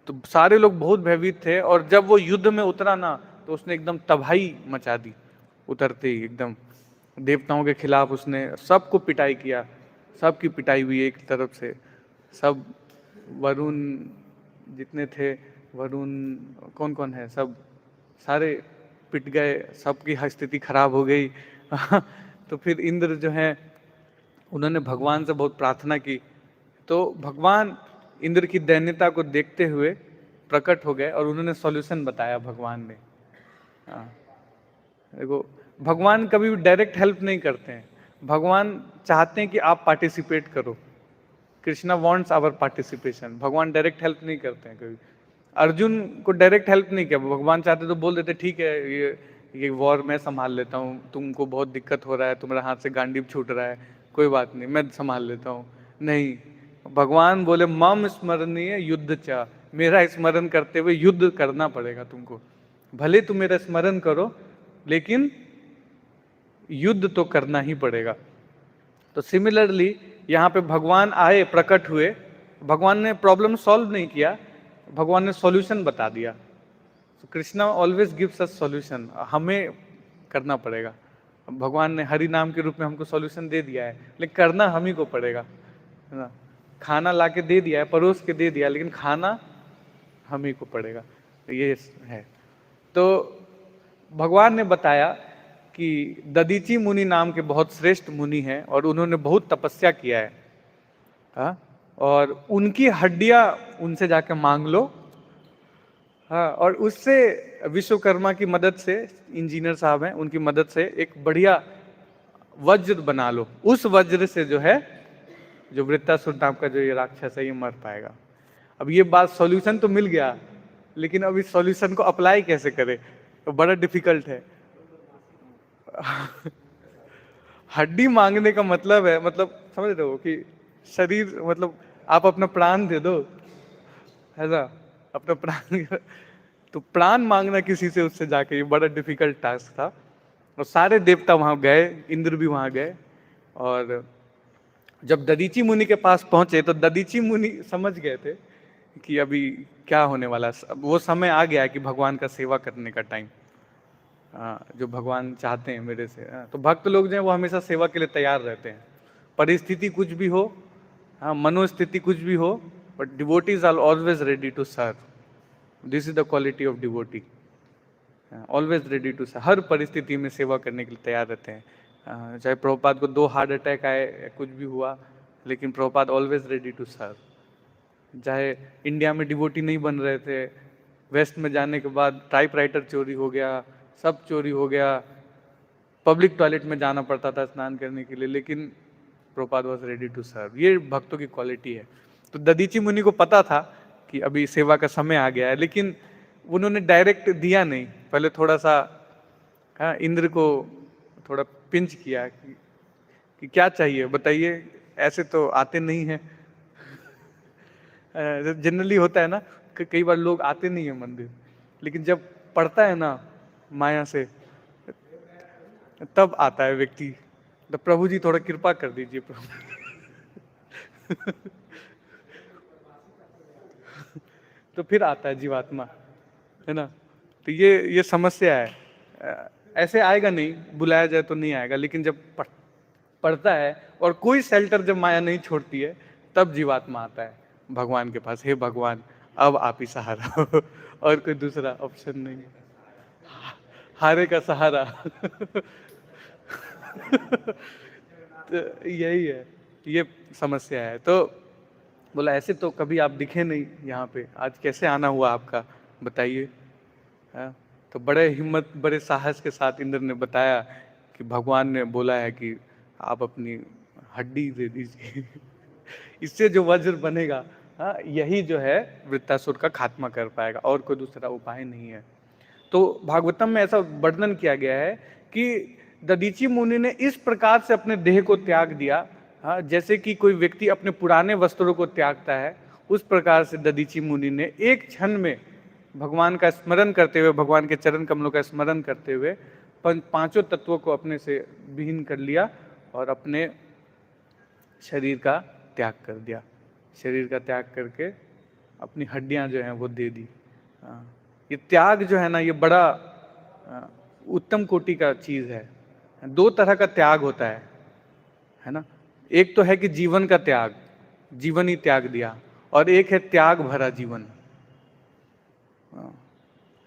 तो सारे लोग बहुत भयभीत थे। और जब वो युद्ध में उतरा ना, तो उसने एकदम तबाही मचा दी। उतरते ही एकदम देवताओं के खिलाफ उसने सबको पिटाई किया, सबकी पिटाई हुई एक तरफ से। सब वरुण जितने थे, वरुण कौन कौन है, सब सारे पिट गए, सबकी स्थिति खराब हो गई। तो फिर इंद्र जो है, उन्होंने भगवान से बहुत प्रार्थना की, तो भगवान इंद्र की दैन्यता को देखते हुए प्रकट हो गए, और उन्होंने सॉल्यूशन बताया भगवान ने। हाँ, देखो, भगवान कभी भी डायरेक्ट हेल्प नहीं करते हैं, भगवान चाहते हैं कि आप पार्टिसिपेट करो। Krishna wants our participation. भगवान डायरेक्ट हेल्प नहीं करते हैं कभी। अर्जुन को डायरेक्ट हेल्प नहीं किया, भगवान चाहते तो बोल देते ठीक है, ये वॉर मैं संभाल लेता हूँ, तुमको बहुत दिक्कत हो रहा है, तुम्हारे हाथ से गांडीव छूट रहा है, कोई बात नहीं, मैं संभाल लेता हूँ। नहीं, भगवान बोले मम स्मरणीय युद्ध चा, मेरा स्मरण करते हुए युद्ध करना पड़ेगा तुमको। भले तुम मेरा स्मरण करो, लेकिन युद्ध तो करना ही पड़ेगा। तो सिमिलरली यहाँ पे भगवान आए, प्रकट हुए, भगवान ने प्रॉब्लम सॉल्व नहीं किया, भगवान ने सॉल्यूशन बता दिया। तो Krishna always gives us solution, हमें करना पड़ेगा। भगवान ने हरि नाम के रूप में हमको सॉल्यूशन दे दिया है, लेकिन करना हम ही को पड़ेगा, है ना। खाना ला के दे दिया है, परोस के दे दिया, लेकिन खाना हम ही को पड़ेगा, ये है। तो भगवान ने बताया कि ददीची मुनि नाम के बहुत श्रेष्ठ मुनि हैं, और उन्होंने बहुत तपस्या किया है। हाँ, और उनकी हड्डियां उनसे जाके मांग लो। हाँ, और उससे विश्वकर्मा की मदद से, इंजीनियर साहब हैं, उनकी मदद से एक बढ़िया वज्र बना लो। उस वज्र से जो है, जो वृत्तासुर नाम का जो ये राक्षस है, ये मर पाएगा। अब ये बात, सॉल्यूशन तो मिल गया, लेकिन अब इस सॉल्यूशन को अप्लाई कैसे करें, तो बड़ा डिफिकल्ट है। हड्डी मांगने का मतलब है, मतलब समझ रहे हो कि शरीर, मतलब आप अपना प्राण दे दो, है ना, अपना प्राण। तो प्राण मांगना किसी से, उससे जाके, ये बड़ा डिफिकल्ट टास्क था। और सारे देवता वहां गए, इंद्र भी वहां गए, और जब ददीची मुनि के पास पहुंचे, तो ददीची मुनि समझ गए थे कि अभी क्या होने वाला है, वो समय आ गया है कि भगवान का सेवा करने का टाइम। जो भगवान चाहते हैं मेरे से। तो भक्त लोग जो हैं वो हमेशा सेवा के लिए तैयार रहते हैं, परिस्थिति कुछ भी हो, मनोस्थिति कुछ भी हो, but devotees are always ready to serve. This is the quality of devotee, always ready to serve. हर परिस्थिति में सेवा करने के लिए तैयार रहते हैं। चाहे प्रभुपाद को 2 हार्ट अटैक आए, कुछ भी हुआ, लेकिन Prabhupada always ready to serve. चाहे इंडिया में डिवोटी नहीं बन रहे थे, वेस्ट में जाने के बाद टाइपराइटर चोरी हो गया, सब चोरी हो गया, पब्लिक टॉयलेट में जाना पड़ता था स्नान करने के लिए, लेकिन Prabhupada was ready to serve. ये भक्तों की क्वालिटी है। तो ददीची मुनि को पता था कि अभी सेवा का समय आ गया है, लेकिन उन्होंने डायरेक्ट दिया नहीं, पहले थोड़ा सा इंद्र को थोड़ा पिंच किया कि क्या चाहिए बताइए, ऐसे तो आते नहीं है। जनरली होता है ना, कई बार लोग आते नहीं है मंदिर, लेकिन जब पढ़ता है ना माया से, तब आता है व्यक्ति। तो प्रभु जी थोड़ा कृपा कर दीजिए प्रभु। तो फिर आता है जीवात्मा, है ना। तो ये समस्या है। ऐसे आएगा नहीं, बुलाया जाए तो नहीं आएगा, लेकिन जब पढ़ता है और कोई शेल्टर जब माया नहीं छोड़ती है, तब जीवात्मा आता है भगवान के पास। हे भगवान, अब आप ही सहारा हो, और कोई दूसरा ऑप्शन नहीं है, हारे का सहारा। तो यही है, ये समस्या है। तो बोला ऐसे तो कभी आप दिखे नहीं यहाँ पे, आज कैसे आना हुआ आपका, बताइए। तो बड़े हिम्मत, बड़े साहस के साथ इंद्र ने बताया कि भगवान ने बोला है कि आप अपनी हड्डी दे दीजिए। इससे जो वज्र बनेगा, यही जो है वृत्तासुर का खात्मा कर पाएगा, और कोई दूसरा उपाय नहीं है। तो भागवतम में ऐसा वर्णन किया गया है कि ददीची मुनि ने इस प्रकार से अपने देह को त्याग दिया, जैसे कि कोई व्यक्ति अपने पुराने वस्त्रों को त्यागता है, उस प्रकार से ददीची मुनि ने एक क्षण में भगवान का स्मरण करते हुए, भगवान के चरण कमलों का स्मरण करते हुए पांचों तत्वों को अपने से विहीन कर लिया और अपने शरीर का त्याग कर दिया। शरीर का त्याग करके अपनी हड्डियां जो हैं वो दे दी। ये त्याग जो है ना, ये बड़ा उत्तम कोटि का चीज है। 2 तरह का त्याग होता है ना। एक तो है कि जीवन का त्याग, जीवन ही त्याग दिया, और एक है त्याग भरा जीवन।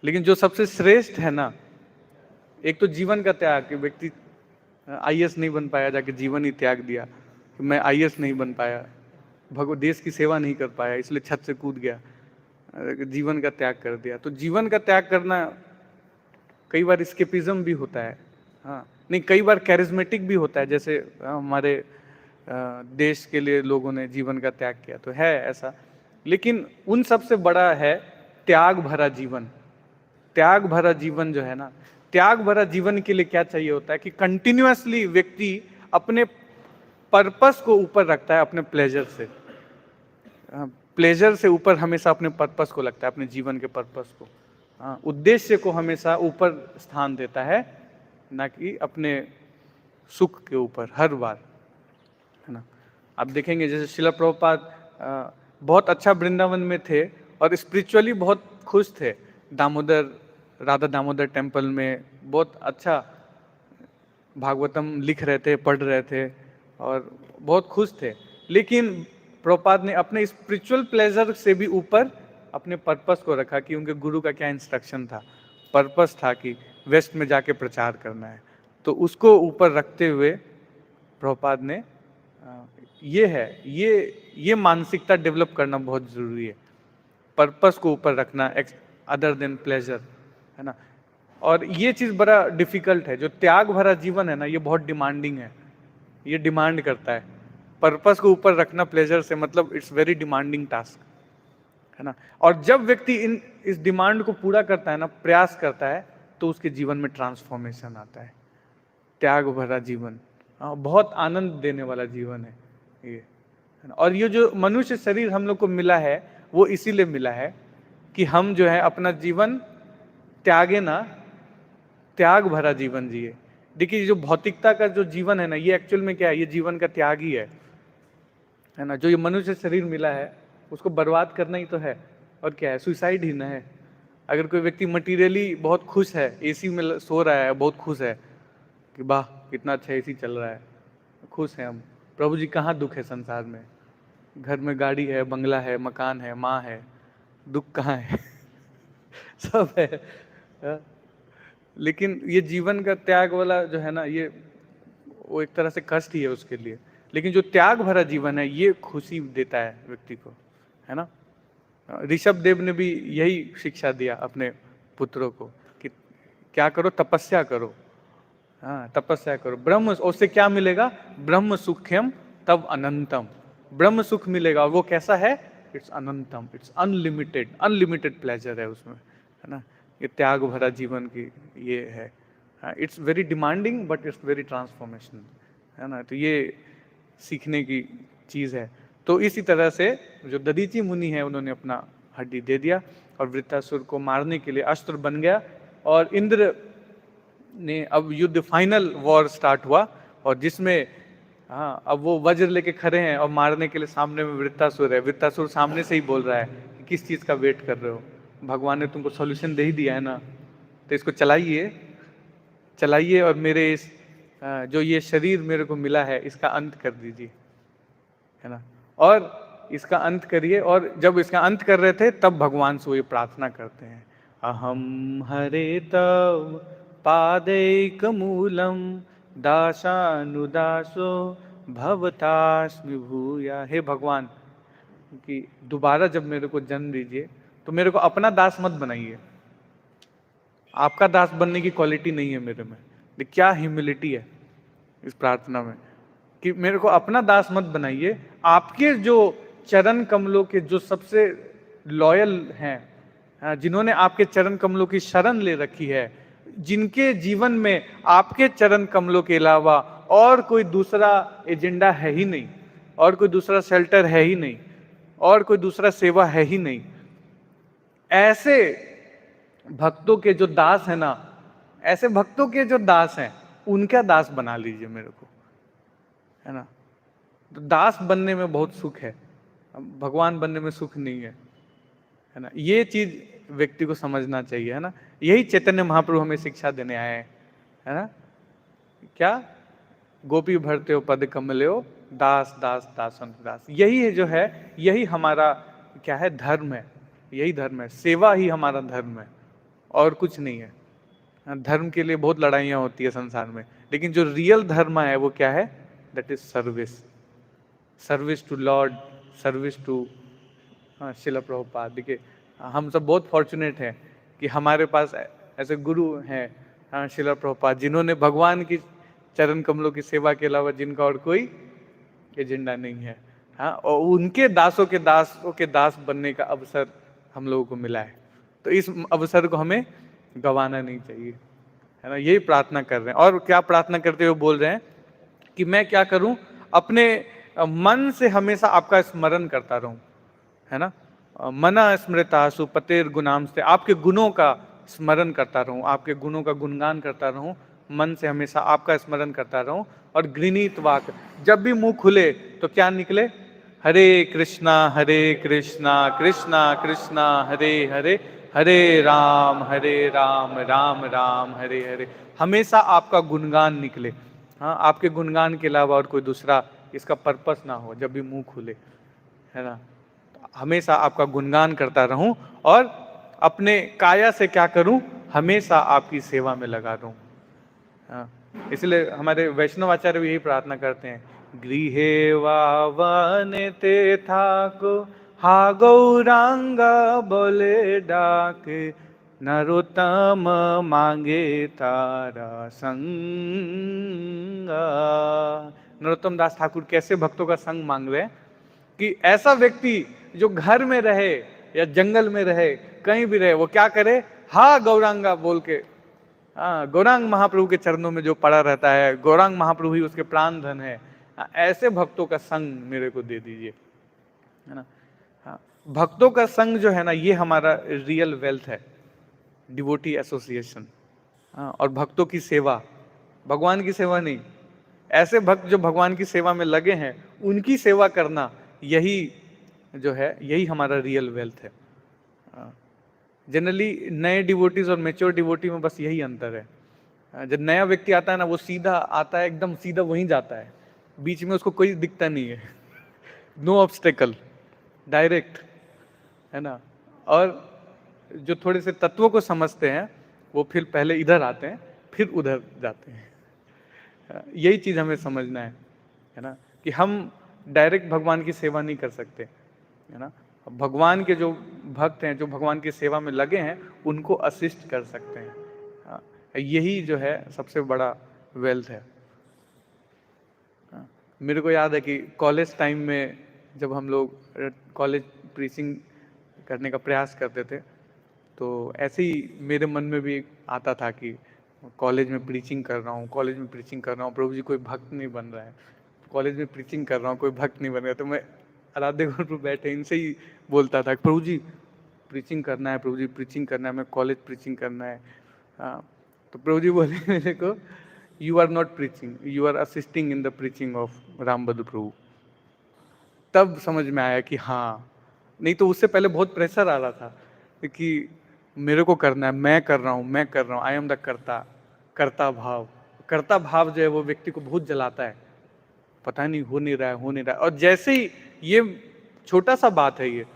लेकिन जो सबसे श्रेष्ठ है ना, एक तो जीवन का त्याग, कि व्यक्ति आईएएस नहीं बन पाया, जाके जीवन ही त्याग दिया कि मैं आईएएस नहीं बन पाया, देश की सेवा नहीं कर पाया, इसलिए छत से कूद गया, जीवन का त्याग कर दिया। तो जीवन का त्याग करना कई बार स्केपिज्म भी होता है, नहीं, कई बार कैरिज्मेटिक भी होता है, जैसे हमारे देश के लिए लोगों ने जीवन का त्याग किया, तो है ऐसा। लेकिन उन सबसे बड़ा है त्याग भरा जीवन। त्याग भरा जीवन जो है ना, त्याग भरा जीवन के लिए क्या चाहिए होता है कि कंटिन्यूअसली व्यक्ति अपने पर्पस को ऊपर रखता है, अपने प्लेजर से। प्लेजर से ऊपर हमेशा अपने पर्पस को लगता है, अपने जीवन के पर्पस को, उद्देश्य को हमेशा ऊपर स्थान देता है, ना कि अपने सुख के ऊपर हर बार, है ना। आप देखेंगे जैसे श्रील प्रभुपाद बहुत अच्छा वृंदावन में थे और स्पिरिचुअली बहुत खुश थे। दामोदर, राधा दामोदर टेम्पल में बहुत अच्छा भागवतम लिख रहे थे, पढ़ रहे थे और बहुत खुश थे। लेकिन प्रभुपाद ने अपने स्पिरिचुअल प्लेजर से भी ऊपर अपने पर्पस को रखा, कि उनके गुरु का क्या इंस्ट्रक्शन था, पर्पस था कि वेस्ट में जाके प्रचार करना है। तो उसको ऊपर रखते हुए प्रभुपाद ने ये मानसिकता डेवलप करना बहुत जरूरी है, पर्पस को ऊपर रखना अदर देन प्लेजर, है ना। और ये चीज बड़ा डिफिकल्ट है। जो त्याग भरा जीवन है ना, ये बहुत डिमांडिंग है, ये डिमांड करता है। पर्पस को ऊपर रखना प्लेजर से, मतलब इट्स वेरी डिमांडिंग टास्क, है ना। और जब व्यक्ति इस डिमांड को पूरा करता है ना, प्रयास करता है, तो उसके जीवन में ट्रांसफॉर्मेशन आता है। त्याग भरा जीवन बहुत आनंद देने वाला जीवन है ये। और ये जो मनुष्य शरीर हम लोग को मिला है, वो इसीलिए मिला है कि हम जो है अपना जीवन त्यागे ना, त्याग भरा जीवन जिए। देखिए, जो भौतिकता का जो जीवन है ना, ये एक्चुअल में क्या है, ये जीवन का त्याग ही है ना। जो ये मनुष्य शरीर मिला है, उसको बर्बाद करना ही तो है, और क्या है, सुसाइड ही ना है। अगर कोई व्यक्ति मटीरियली बहुत खुश है, एसी में सो रहा है, बहुत खुश है कि वाह कितना अच्छा एसी चल रहा है, खुश हैं हम। प्रभु जी कहाँ दुख है संसार में? घर में गाड़ी है, बंगला है, मकान है, माँ है, दुख कहाँ है? सब है। हाँ? लेकिन ये जीवन का त्याग वाला जो है ना, ये वो एक तरह से कष्ट ही है उसके लिए। लेकिन जो त्याग भरा जीवन है ये खुशी देता है व्यक्ति को, है ना। ऋषभ देव ने भी यही शिक्षा दिया अपने पुत्रों को कि क्या करो, तपस्या करो। हाँ, तपस्या करो, ब्रह्म, उससे क्या मिलेगा? ब्रह्म सुख्यम तब अनंतम, ब्रह्म सुख मिलेगा। और वो कैसा है? इट्स अनंतम, इट्स अनलिमिटेड, अनलिमिटेड प्लेजर है उसमें, है ना। ये त्याग भरा जीवन की ये है। It's very demanding but it's very transformational, है ना। तो ये सीखने की चीज़ है। तो इसी तरह से जो दधीचि मुनि है उन्होंने अपना हड्डी दे दिया और वृत्तासुर को मारने के लिए अस्त्र बन गया। और इंद्र ने, अब युद्ध, फाइनल वॉर स्टार्ट हुआ, और जिसमें हाँ अब वो वज्र लेके खड़े हैं और मारने के लिए सामने में वृत्तासुर है। वृत्तासुर सामने से ही बोल रहा है कि किस चीज़ का वेट कर रहे हो, भगवान ने तुमको सॉल्यूशन दे ही दिया है ना, तो इसको चलाइए चलाइए और मेरे इस जो ये शरीर मेरे को मिला है इसका अंत कर दीजिए, है ना। और इसका अंत करिए। और जब इसका अंत कर रहे थे तब भगवान से ये प्रार्थना करते हैं, अहम हरे तव पादैक मूलम दासानुदासो भवतास्मि भूया। हे भगवान कि दोबारा जब मेरे को जन्म दीजिए तो मेरे को अपना दास मत बनाइए। आपका दास बनने की क्वालिटी नहीं है मेरे में। क्या ह्यूमिलिटी है इस प्रार्थना में कि मेरे को अपना दास मत बनाइए, आपके जो चरण कमलों के जो सबसे लॉयल हैं, जिन्होंने आपके चरण कमलों की शरण ले रखी है, जिनके जीवन में आपके चरण कमलों के अलावा और कोई दूसरा एजेंडा है ही नहीं, और कोई दूसरा शेल्टर है ही नहीं, और कोई दूसरा सेवा है ही नहीं, ऐसे भक्तों के जो दास है ना, ऐसे भक्तों के जो दास हैं उनका दास बना लीजिए मेरे को, है ना। तो दास बनने में बहुत सुख है, भगवान बनने में सुख नहीं है ना। ये चीज व्यक्ति को समझना चाहिए, है ना। यही चैतन्य महाप्रभु हमें शिक्षा देने आए हैं, है ना। क्या? गोपी भरते हो पद कमले हो, दास दास दासन दास। यही है जो है, यही हमारा क्या है? धर्म है। यही धर्म है, सेवा ही हमारा धर्म है, और कुछ नहीं है। धर्म के लिए बहुत लड़ाइयाँ होती है संसार में, लेकिन जो रियल धर्म है वो क्या है? That is service, service to lord, service to Srila Prabhupada. देखिए हम सब बहुत फॉर्चुनेट हैं कि हमारे पास ऐसे गुरु हैं, शिला प्रभुपाद, जिन्होंने भगवान की चरण कमलों की सेवा के अलावा जिनका और कोई एजेंडा नहीं है, हाँ, और उनके दासों के दास बनने का अवसर हम लोगों को मिला है। तो इस अवसर को हमें गंवाना नहीं चाहिए, है ना। यही प्रार्थना कर रहे हैं। और क्या प्रार्थना करते हुए बोल रहे हैं कि मैं क्या करूं? अपने मन से हमेशा आपका स्मरण करता रहूं, है ना। मना स्मृतासु पतेर गुणाम से, आपके गुणों का स्मरण करता रहूं, आपके गुणों का गुणगान करता रहूं, मन से हमेशा आपका स्मरण करता रहूं। और गृणीत वाक, जब भी मुंह खुले तो क्या निकले? हरे कृष्णा कृष्णा कृष्णा हरे हरे, हरे राम राम राम हरे हरे। हमेशा आपका गुणगान निकले, हाँ, आपके गुणगान के अलावा और कोई दूसरा इसका पर्पस ना हो जब भी मुंह खुले, है ना। हमेशा आपका गुणगान करता रहूं, और अपने काया से क्या करूं? हमेशा आपकी सेवा में लगा दूं। हाँ, इसलिए हमारे वैष्णव आचार्य भी यही प्रार्थना करते हैं, गृहे वावने थाको हा गौरांग बोले डाके, नरोत्तम मांगे तारा संग। नरोत्तम दास ठाकुर कैसे भक्तों का संग मांग रहे हैं कि ऐसा व्यक्ति जो घर में रहे या जंगल में रहे, कहीं भी रहे, वो क्या करे? हा गौरांगा बोल के, गौरांग महाप्रभु के चरणों में जो पड़ा रहता है, गौरांग महाप्रभु ही उसके प्राण धन है। ऐसे भक्तों का संग मेरे को दे दीजिए, है ना। भक्तों का संग जो है ना, ये हमारा रियल वेल्थ है, डिवोटी एसोसिएशन। और भक्तों की सेवा, भगवान की सेवा नहीं, ऐसे भक्त जो भगवान की सेवा में लगे हैं उनकी सेवा करना, यही जो है, यही हमारा रियल वेल्थ है। जनरली नए डिवोटीज और मेच्योर डिवोटी में बस यही अंतर है। जब नया व्यक्ति आता है ना, वो सीधा आता है, एकदम सीधा वहीं जाता है, बीच में उसको कोई दिक्कत नहीं है, नो ऑब्स्टेकल, डायरेक्ट, है ना। और जो थोड़े से तत्वों को समझते हैं वो फिर पहले इधर आते हैं, फिर उधर जाते हैं। यही चीज हमें समझना है ना, कि हम डायरेक्ट भगवान की सेवा नहीं कर सकते, है ना। भगवान के जो भक्त हैं, जो भगवान की सेवा में लगे हैं, उनको असिस्ट कर सकते हैं। हाँ, यही जो है सबसे बड़ा वेल्थ है। मेरे को याद है कि कॉलेज टाइम में जब हम लोग कॉलेज प्रीचिंग करने का प्रयास करते थे, तो ऐसे ही मेरे मन में भी आता था कि कॉलेज में प्रीचिंग कर रहा हूँ, कॉलेज में प्रीचिंग कर रहा हूँ, प्रभु जी कोई भक्त नहीं बन रहा है, कॉलेज में प्रीचिंग कर रहा हूँ, कोई भक्त नहीं बन रहा है। तो मैं आराध्य गुरु पर बैठे इनसे ही बोलता था, प्रभु जी प्रीचिंग करना है, प्रभु जी प्रीचिंग करना है, मैं कॉलेज प्रीचिंग करना है। हाँ, तो प्रभु जी बोले मेरे को, you are not preaching, you are assisting in the preaching of Ramabhadra Prabhu. तब समझ में आया कि हाँ, नहीं तो उससे पहले बहुत प्रेशर आ रहा था कि मेरे को करना है, मैं कर रहा हूँ, मैं कर रहा हूँ, आई एम द कर्ता, कर्ता भाव। कर्ता भाव जो है वो व्यक्ति को बहुत जलाता है, पता नहीं हो नहीं रहा है, हो नहीं रहा है। और जैसे ही ये छोटा सा बात है ये,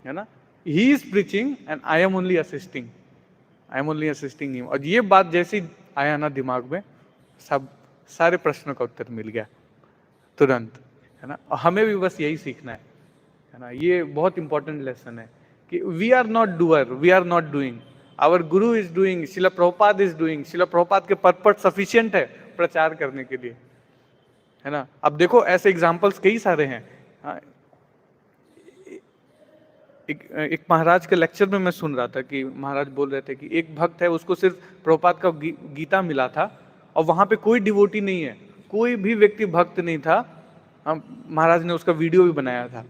है ना, he is preaching and I am only assisting, I am only assisting him, और ये बात जैसे ही आया ना दिमाग में, सब सारे प्रश्नों का उत्तर मिल गया तुरंत, है ना। और हमें भी बस यही सीखना है ना। ये बहुत इंपॉर्टेंट लेसन है कि we are not doer, we are not doing, our guru is doing, Srila Prabhupada is doing. Srila Prabhupada के पर्पस सफिशिएंट है प्रचार करने के लिए, है ना। अब देखो ऐसे एग्जाम्पल्स कई सारे हैं। हाँ, एक महाराज के लेक्चर में मैं सुन रहा था कि महाराज बोल रहे थे कि एक भक्त है, उसको सिर्फ प्रभुपाद का गीता मिला था, और वहां पे कोई डिवोटी नहीं है, कोई भी व्यक्ति भक्त नहीं था। हम महाराज ने उसका वीडियो भी बनाया था,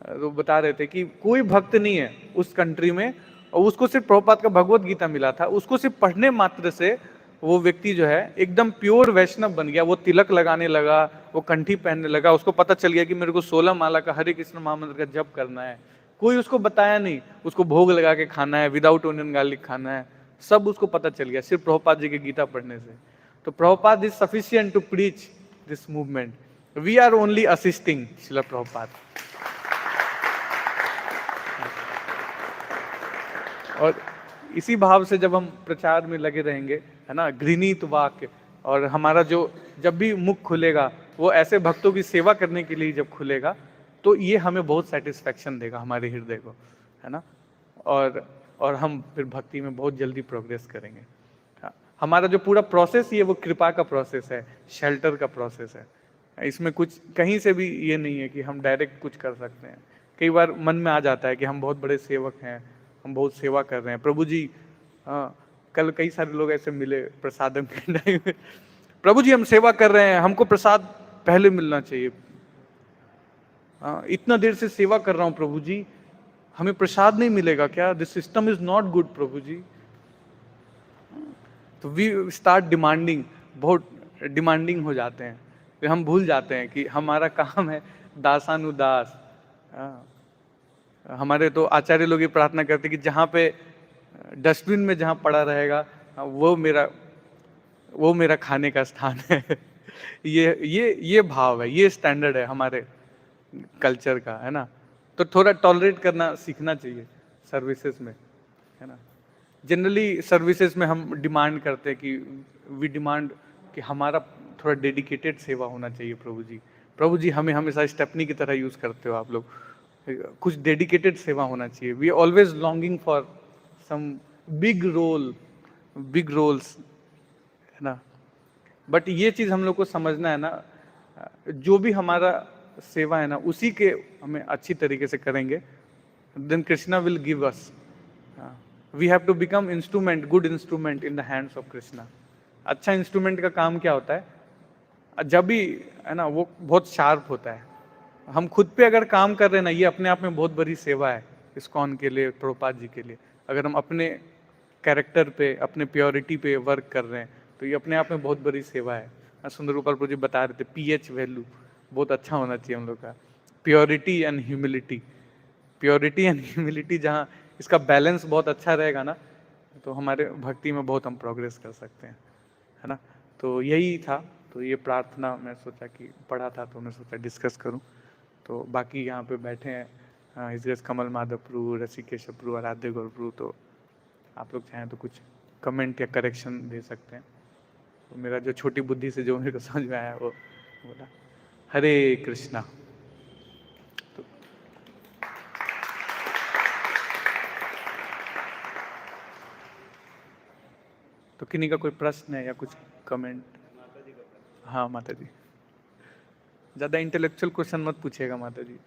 तो बता रहे थे कि कोई भक्त नहीं है उस कंट्री में, और उसको सिर्फ प्रभुपाद का भगवत गीता मिला था। उसको सिर्फ पढ़ने मात्र से वो व्यक्ति जो है एकदम प्योर वैष्णव बन गया। वो तिलक लगाने लगा, वो कंठी पहनने लगा, उसको पता चल गया कि मेरे को 16 माला का हरे कृष्ण महामंत्र का जप करना है। कोई उसको बताया नहीं, उसको भोग लगा के खाना है, विदाउट ओनियन गार्लिक खाना है, सब उसको पता चल गया सिर्फ प्रभुपाद जी की गीता पढ़ने से। तो Prabhupada is sufficient to preach this movement, we are only assisting Srila Prabhupada. और इसी भाव से जब हम प्रचार में लगे रहेंगे, है ना, घृणित वाक्य, और हमारा जो जब भी मुख खुलेगा वो ऐसे भक्तों की सेवा करने के लिए जब खुलेगा, तो ये हमें बहुत सेटिस्फेक्शन देगा हमारे हृदय को, है ना। और हम फिर भक्ति में बहुत जल्दी प्रोग्रेस करेंगे। हाँ, हमारा जो पूरा प्रोसेस ये वो कृपा का प्रोसेस है, शेल्टर का प्रोसेस है। इसमें कुछ कहीं से भी ये नहीं है कि हम डायरेक्ट कुछ कर सकते हैं। कई बार मन में आ जाता है कि हम बहुत बड़े सेवक हैं, हम बहुत सेवा कर रहे हैं, प्रभु जी। कल कई सारे लोग ऐसे मिले प्रसादम के टाइम में, प्रभु जी हम सेवा कर रहे हैं, हमको प्रसाद पहले मिलना चाहिए। इतना देर से सेवा कर रहा हूं प्रभु जी, हमें प्रसाद नहीं मिलेगा क्या? This system is not good Prabhu ji. तो वी स्टार्ट डिमांडिंग, बहुत डिमांडिंग हो जाते हैं, तो हम भूल जाते हैं कि हमारा काम है दासानुदास। हमारे तो आचार्य लोग ये प्रार्थना करते कि जहाँ पे डस्टबिन में जहाँ पड़ा रहेगा वो मेरा खाने का स्थान है। ये भाव है, ये स्टैंडर्ड है हमारे कल्चर का, है ना। तो थोड़ा टॉलरेट करना सीखना चाहिए सर्विसेज में, है ना। जनरली सर्विसेज में हम डिमांड करते हैं कि वी डिमांड कि हमारा थोड़ा डेडिकेटेड सेवा होना चाहिए प्रभु जी। प्रभु जी हमें हमेशा स्टेपनी की तरह यूज करते हो आप लोग, कुछ डेडिकेटेड सेवा होना चाहिए। We always longing for some big roles, है ना। बट ये चीज हम लोग को समझना है ना, जो भी हमारा सेवा है ना उसी के हमें अच्छी तरीके से करेंगे, then Krishna will give us. We have to become instrument, good instrument in the hands of Krishna. अच्छा इंस्ट्रूमेंट का काम क्या होता है? जब भी, है ना, वो बहुत शार्प होता है। हम खुद पे अगर काम कर रहे हैं ना, ये अपने आप में बहुत बड़ी सेवा है इस्कॉन के लिए, प्रभुपाद जी के लिए। अगर हम अपने कैरेक्टर पे, अपने प्योरिटी पे वर्क कर रहे हैं, तो ये अपने आप में बहुत बड़ी सेवा है। सुंदर गोपाल प्रभु जी बता रहे थे पीएच वैल्यू बहुत अच्छा होना चाहिए हम लोग का, purity and humility. Purity and humility जहाँ इसका बैलेंस बहुत अच्छा रहेगा ना, तो हमारे भक्ति में बहुत हम प्रोग्रेस कर सकते हैं, है ना। तो यही था, तो ये प्रार्थना मैं सोचा कि पढ़ा था तो मैं सोचा डिस्कस करूं। तो बाकी यहाँ पे बैठे हैं हिज ग्रेस कमल माधव प्रभु, ऋषिकेश प्रभु, आराध्य गौर प्रभु, तो आप लोग चाहें तो कुछ कमेंट या करेक्शन दे सकते हैं। तो मेरा जो छोटी बुद्धि से जो मेरे को समझ में आया वो बोला। हरे कृष्णा। तो किन्हीं का कोई प्रश्न है या कुछ कमेंट? हाँ माता जी, ज्यादा इंटेलेक्चुअल क्वेश्चन मत पूछिएगा माता जी।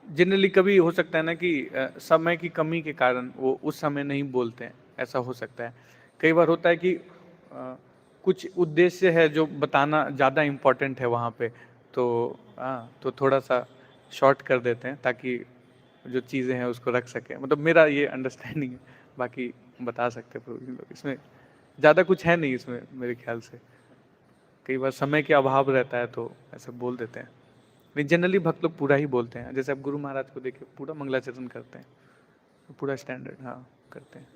जनरली कभी हो सकता है ना कि समय की कमी के कारण वो उस समय नहीं बोलते हैं, ऐसा हो सकता है। कई बार होता है कि कुछ उद्देश्य है जो बताना ज़्यादा इम्पोर्टेंट है वहाँ पे, तो तो थोड़ा सा शॉर्ट कर देते हैं ताकि जो चीज़ें हैं उसको रख सके, मतलब मेरा ये अंडरस्टैंडिंग है। बाकी बता सकते हैं प्रभु लोग, इसमें ज़्यादा कुछ है नहीं इसमें मेरे ख्याल से। कई बार समय के अभाव रहता है तो ऐसे बोल देते हैं, नहीं जनरली भक्त लोग पूरा ही बोलते हैं। जैसे आप गुरु महाराज को देखिए, पूरा मंगलाचरण करते हैं, पूरा स्टैंडर्ड हाँ करते हैं।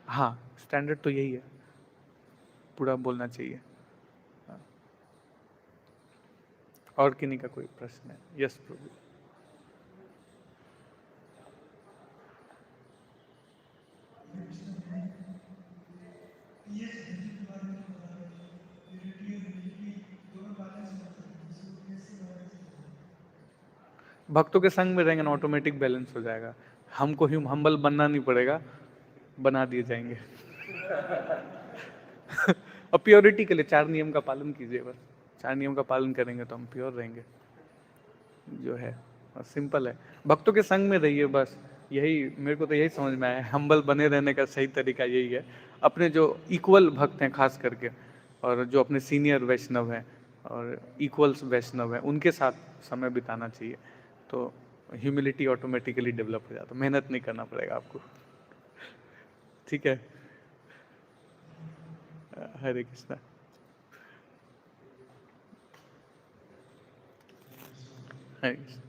हाँ स्टैंडर्ड तो यही है, पूरा बोलना चाहिए। हाँ। और किन्हीं का कोई प्रश्न है? यस प्रभु। भक्तों के संग में रहेंगे ना, ऑटोमेटिक बैलेंस हो जाएगा। हमको ही हम्बल बनना नहीं पड़ेगा, बना दिए जाएंगे। और प्योरिटी के लिए 4 नियम का पालन कीजिए बस। 4 नियम का पालन करेंगे तो हम प्योर रहेंगे, जो है सिंपल है। भक्तों के संग में रहिए बस, यही मेरे को तो यही समझ में आया। हम्बल बने रहने का सही तरीका यही है। अपने जो इक्वल भक्त हैं खास करके, और जो अपने सीनियर वैष्णव हैं और इक्वल्स वैष्णव हैं, उनके साथ समय बिताना चाहिए। तो ह्यूमिलिटी ऑटोमेटिकली डेवलप हो जाता है, मेहनत नहीं करना पड़ेगा आपको। ठीक है। हरे कृष्णा। हरे कृष्णा।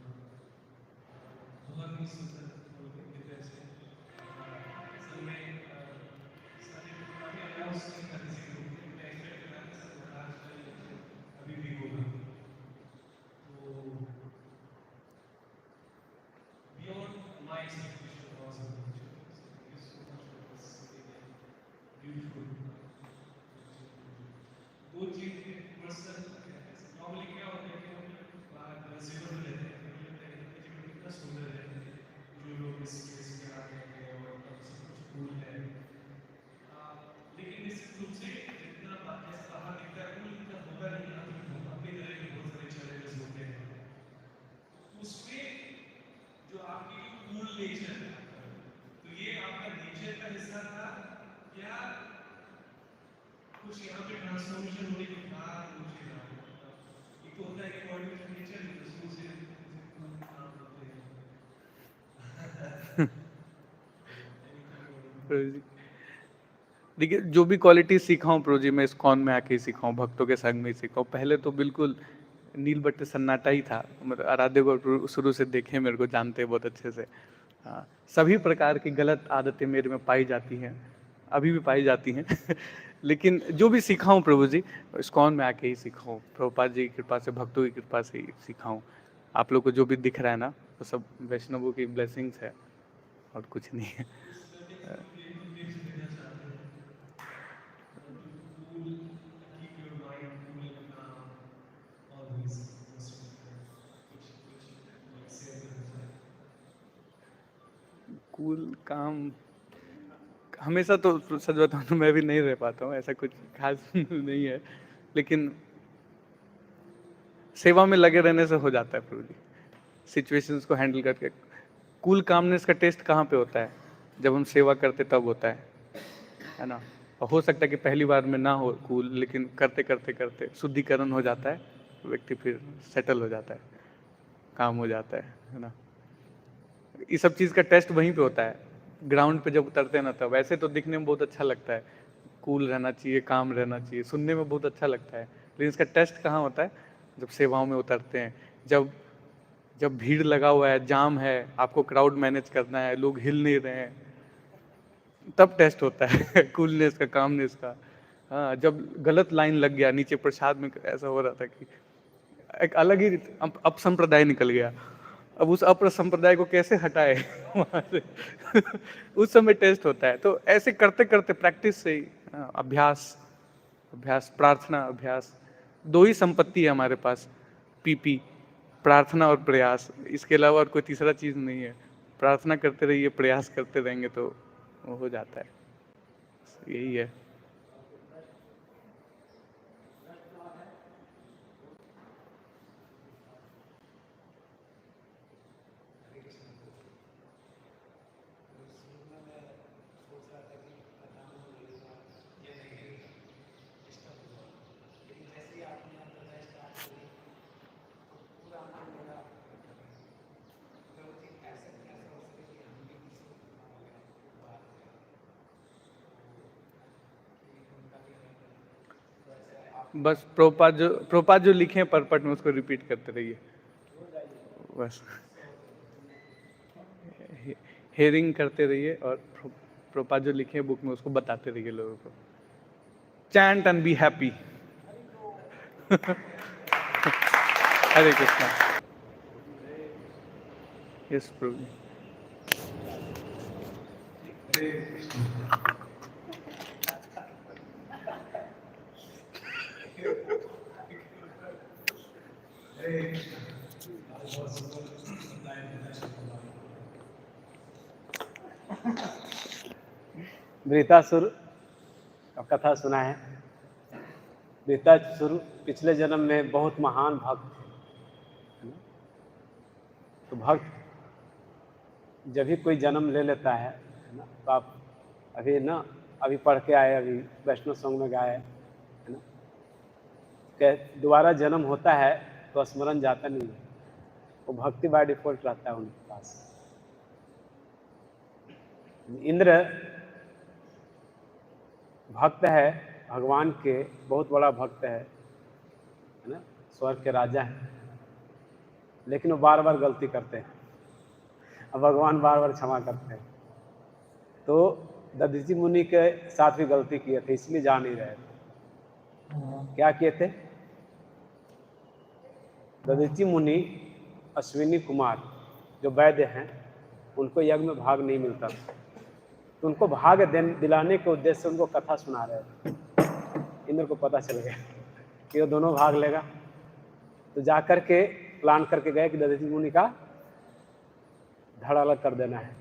देखिए जो भी क्वालिटी सीखा हूँ प्रभु जी, मैं इस्कॉन में आके ही सीखा हूँ, भक्तों के संग में ही सीखा हूँ। पहले तो बिल्कुल नील बट्टे सन्नाटा ही था, मतलब आराध्य को शुरू से देखे, मेरे को जानते हैं बहुत अच्छे से। हाँ, सभी प्रकार की गलत आदतें मेरे में पाई जाती हैं, अभी भी पाई जाती हैं। लेकिन जो भी सीखा हूँ प्रभु जी, इस्कॉन में आके ही सीखा हूँ, प्रभुपाद जी की कृपा से, भक्तों की कृपा से ही सीखा हूँ। आप लोग को जो भी दिख रहा है ना, वो सब वैष्णवों की ब्लेसिंग्स है और कुछ नहीं है। कूल काम हमेशा तो सच बताऊं तो मैं भी नहीं रह पाता हूँ, ऐसा कुछ खास नहीं है। लेकिन सेवा में लगे रहने से हो जाता है प्रभु जी, सिचुएशंस को हैंडल करके। कूल कामनेस का टेस्ट कहाँ पे होता है? जब हम सेवा करते तब होता है ना। और हो सकता है कि पहली बार में ना हो कूल, लेकिन करते करते करते शुद्धिकरण हो जाता है, व्यक्ति फिर सेटल हो जाता है, काम हो जाता है ना। ये सब चीज़ का टेस्ट वहीं पे होता है, ग्राउंड पे जब उतरते हैं ना तब। ऐसे तो दिखने में बहुत अच्छा लगता है, कूल रहना चाहिए, काम रहना चाहिए, सुनने में बहुत अच्छा लगता है, लेकिन इसका टेस्ट कहाँ होता है? जब सेवाओं में उतरते हैं, जब जब भीड़ लगा हुआ है, जाम है, आपको क्राउड मैनेज करना है, लोग हिल नहीं रहे हैं, तब टेस्ट होता है कूलनेस का, कामनेस का। हाँ, जब गलत लाइन लग गया नीचे प्रसाद में, ऐसा हो रहा था कि एक अलग ही अपसंप्रदाय निकल गया, अब उस अप्रसंप्रदाय को कैसे हटाए वहां से उस समय टेस्ट होता है। तो ऐसे करते करते प्रैक्टिस से ही, अभ्यास, अभ्यास, प्रार्थना, अभ्यास, दो ही संपत्ति है हमारे पास, पीपी, प्रार्थना और प्रयास। इसके अलावा और कोई तीसरा चीज नहीं है। प्रार्थना करते रहिए, प्रयास करते रहेंगे तो वो हो जाता है। यही है। बस प्रोपाद जो लिखे हैं परपट में, उसको रिपीट करते रहिए बस। हेयरिंग करते रहिए और प्रोपाद जो लिखे हैं बुक में, उसको बताते रहिए लोगों को। Chant and be happy. Hare Krishna. Yes Prabhu. Vritrasura का कथा सुना है। वृतासुर पिछले जन्म में बहुत महान भक्त थे। तो भक्त जब भी कोई जन्म ले लेता है ना, तो आप अभी पढ़ के आए, अभी वैष्णव सॉन्ग में गाए है ना, कि दोबारा जन्म होता है तो स्मरण जाता नहीं है, वो भक्ति बाय डिफॉल्ट रहता है उनके पास। इंद्र भक्त है भगवान के, बहुत बड़ा भक्त है ना, स्वर्ग के राजा हैं, लेकिन वो बार बार गलती करते हैं, अब भगवान बार बार क्षमा करते हैं। तो दधीचि मुनि के साथ भी गलती किए थे, इसलिए जा नहीं रहे थे। क्या किए थे? दधीचि मुनि अश्विनी कुमार जो वैद्य हैं, उनको यज्ञ में भाग नहीं मिलता था, तो उनको भाग दिलाने के उद्देश्य से उनको कथा सुना रहे थे। इंद्र को पता चल गया कि वो दोनों भाग लेगा, तो जाकर के प्लान करके गए कि दधीचि मुनि का धड़ अलग कर देना है।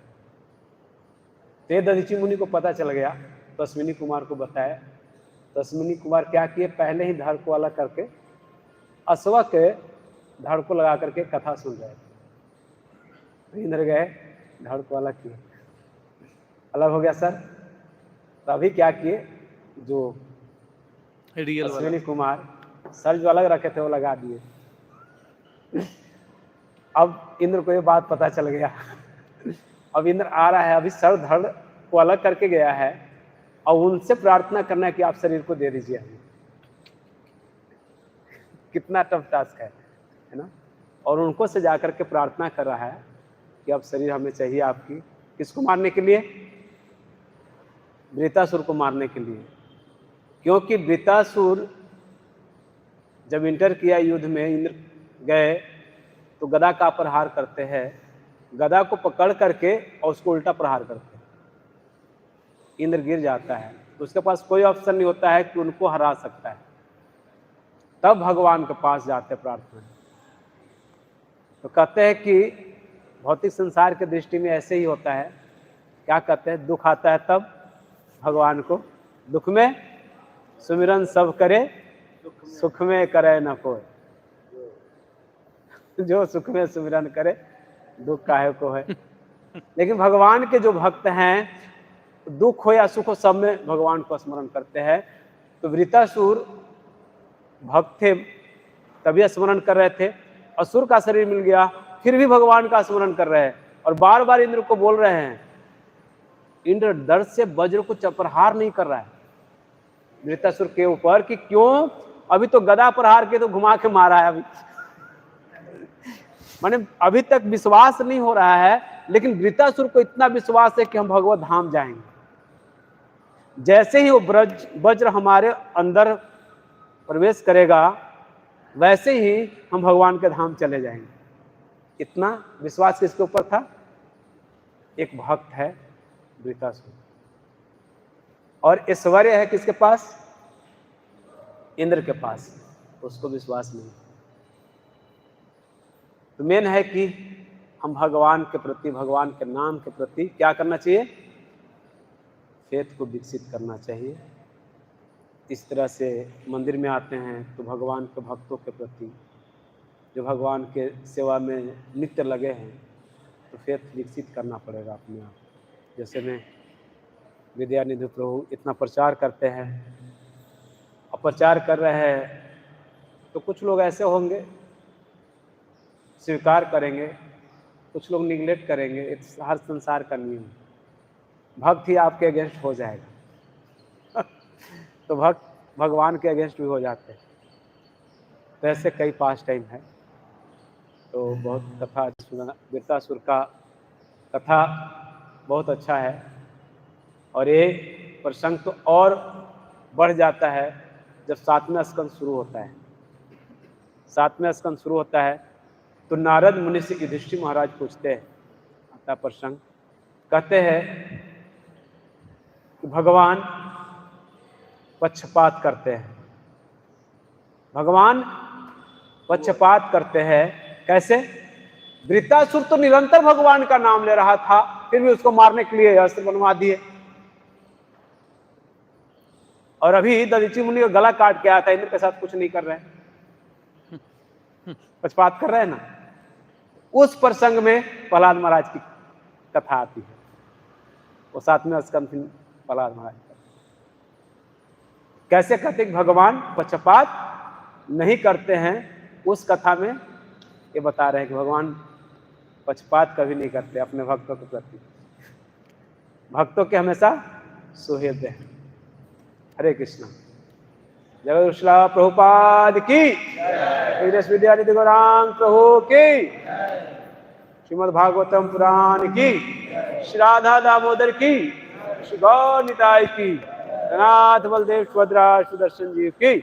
तो दधीचि मुनि को पता चल गया, तो अश्विनी कुमार को बताया। तो अश्विनी कुमार क्या किए, पहले ही धड़ को अलग करके अश्वा के धड़ को लगा करके कथा सुन रहे थे। इंद्र गए, धड़ को अलग किए, अलग हो गया सर। तो अभी क्या किए, जो अश्विनी कुमार सर जो अलग रखे थे वो लगा दिए। अब इंद्र को ये बात पता चल गया। अब इंद्र आ रहा है, अभी सर धड़ को अलग करके गया है और उनसे प्रार्थना करना है कि आप शरीर को दे दीजिए हमें। कितना टफ टास्क है ना। और उनको से जाकर के प्रार्थना कर रहा है कि अब शरीर हमें चाहिए आपकी। किसको मारने के लिए? वृतासुर को मारने के लिए। क्योंकि वृतासुर जब इंटर किया युद्ध में, इंद्र गए तो गदा का प्रहार करते हैं, गदा को पकड़ करके और उसको उल्टा प्रहार करते हैं, इंद्र गिर जाता है। तो उसके पास कोई ऑप्शन नहीं होता है कि उनको हरा सकता है, तब भगवान के पास जाते प्रार्थना। तो कहते हैं कि भौतिक संसार के दृष्टि में ऐसे ही होता है। क्या कहते हैं? दुख आता है तब भगवान को, दुख में सुमिरन सब करे, सुख में करे न कोई। जो सुख में सुमिरन करे दुख काहे को है। लेकिन भगवान के जो भक्त हैं, दुख हो या सुख हो, सब में भगवान को स्मरण करते हैं। तो वृत्तासुर भक्त थे तभी स्मरण कर रहे थे, असुर का शरीर मिल गया फिर भी भगवान का स्मरण कर रहे हैं, और बार बार इंद्र को बोल रहे हैं। इंद्र दर्द से वज्र को प्रहार नहीं कर रहा है वृत्तासुर के ऊपर कि क्यों, अभी तो गदा प्रहार के तो घुमा के मारा है अभी। माने अभी तक विश्वास नहीं हो रहा है, लेकिन वृत्तासुर को इतना विश्वास है कि हम भगवत धाम जाएंगे। जैसे ही वो वज्र हमारे अंदर प्रवेश करेगा, वैसे ही हम भगवान के धाम चले जाएंगे। इतना विश्वास किसके ऊपर था? एक भक्त है वृत्तासुर, और ऐश्वर्य है किसके पास? इंद्र के पास, उसको विश्वास नहीं। तो मेन है कि हम भगवान के प्रति, भगवान के नाम के प्रति क्या करना चाहिए? फेथ को विकसित करना चाहिए। इस तरह से मंदिर में आते हैं तो भगवान के भक्तों के प्रति, जो भगवान के सेवा में नित्य लगे हैं, तो फेथ विकसित करना पड़ेगा अपने आप। जैसे में विद्यानिधि प्रभु इतना प्रचार करते हैं, प्रचार कर रहे हैं, तो कुछ लोग ऐसे होंगे स्वीकार करेंगे, कुछ लोग निगलेक्ट करेंगे। हर संसार का नियम, भक्त ही आपके अगेंस्ट हो जाएगा तो भक्त भगवान के अगेंस्ट भी हो जाते हैं। तो ऐसे कई पास टाइम है। तो बहुत कथा वृत्तासुर का कथा बहुत अच्छा है, और ये प्रसंग तो और बढ़ जाता है जब 7वां स्कंद शुरू होता है। 7वां स्कंद शुरू होता है तो नारद मुनि से युधिष्ठिर महाराज पूछते हैं, आता प्रसंग, कहते हैं कि भगवान पक्षपात करते हैं। भगवान पक्षपात करते हैं कैसे? वृत्तासुर तो निरंतर भगवान का नाम ले रहा था, फिर भी उसको मारने के लिए अस्त्र बनवा दिए। और अभी दधीचि मुनि का गला काट के आया था, इंद्र के साथ कुछ नहीं कर रहे हैं, पक्षपात कर रहे हैं ना। उस प्रसंग में प्रहलाद महाराज की कथा आती है, वो 7वें स्कंद प्रहलाद महाराज कैसे कहते कि भगवान पक्षपात नहीं करते हैं। उस कथा में ये बता रहे हैं कि भगवान पक्षपात कभी नहीं करते अपने भक्तों के प्रति, भक्तों के हमेशा सुहृद हैं। हरे कृष्णा। जगत श्रीला प्रभुपाद की, विद्यानिधि गौरांग प्रभु की, श्रीमद् भागवतम पुराण की, श्री राधा दामोदर की, श्री गौर निताई की, नाथ बलदेव सुभद्रा सुदर्शन जी की।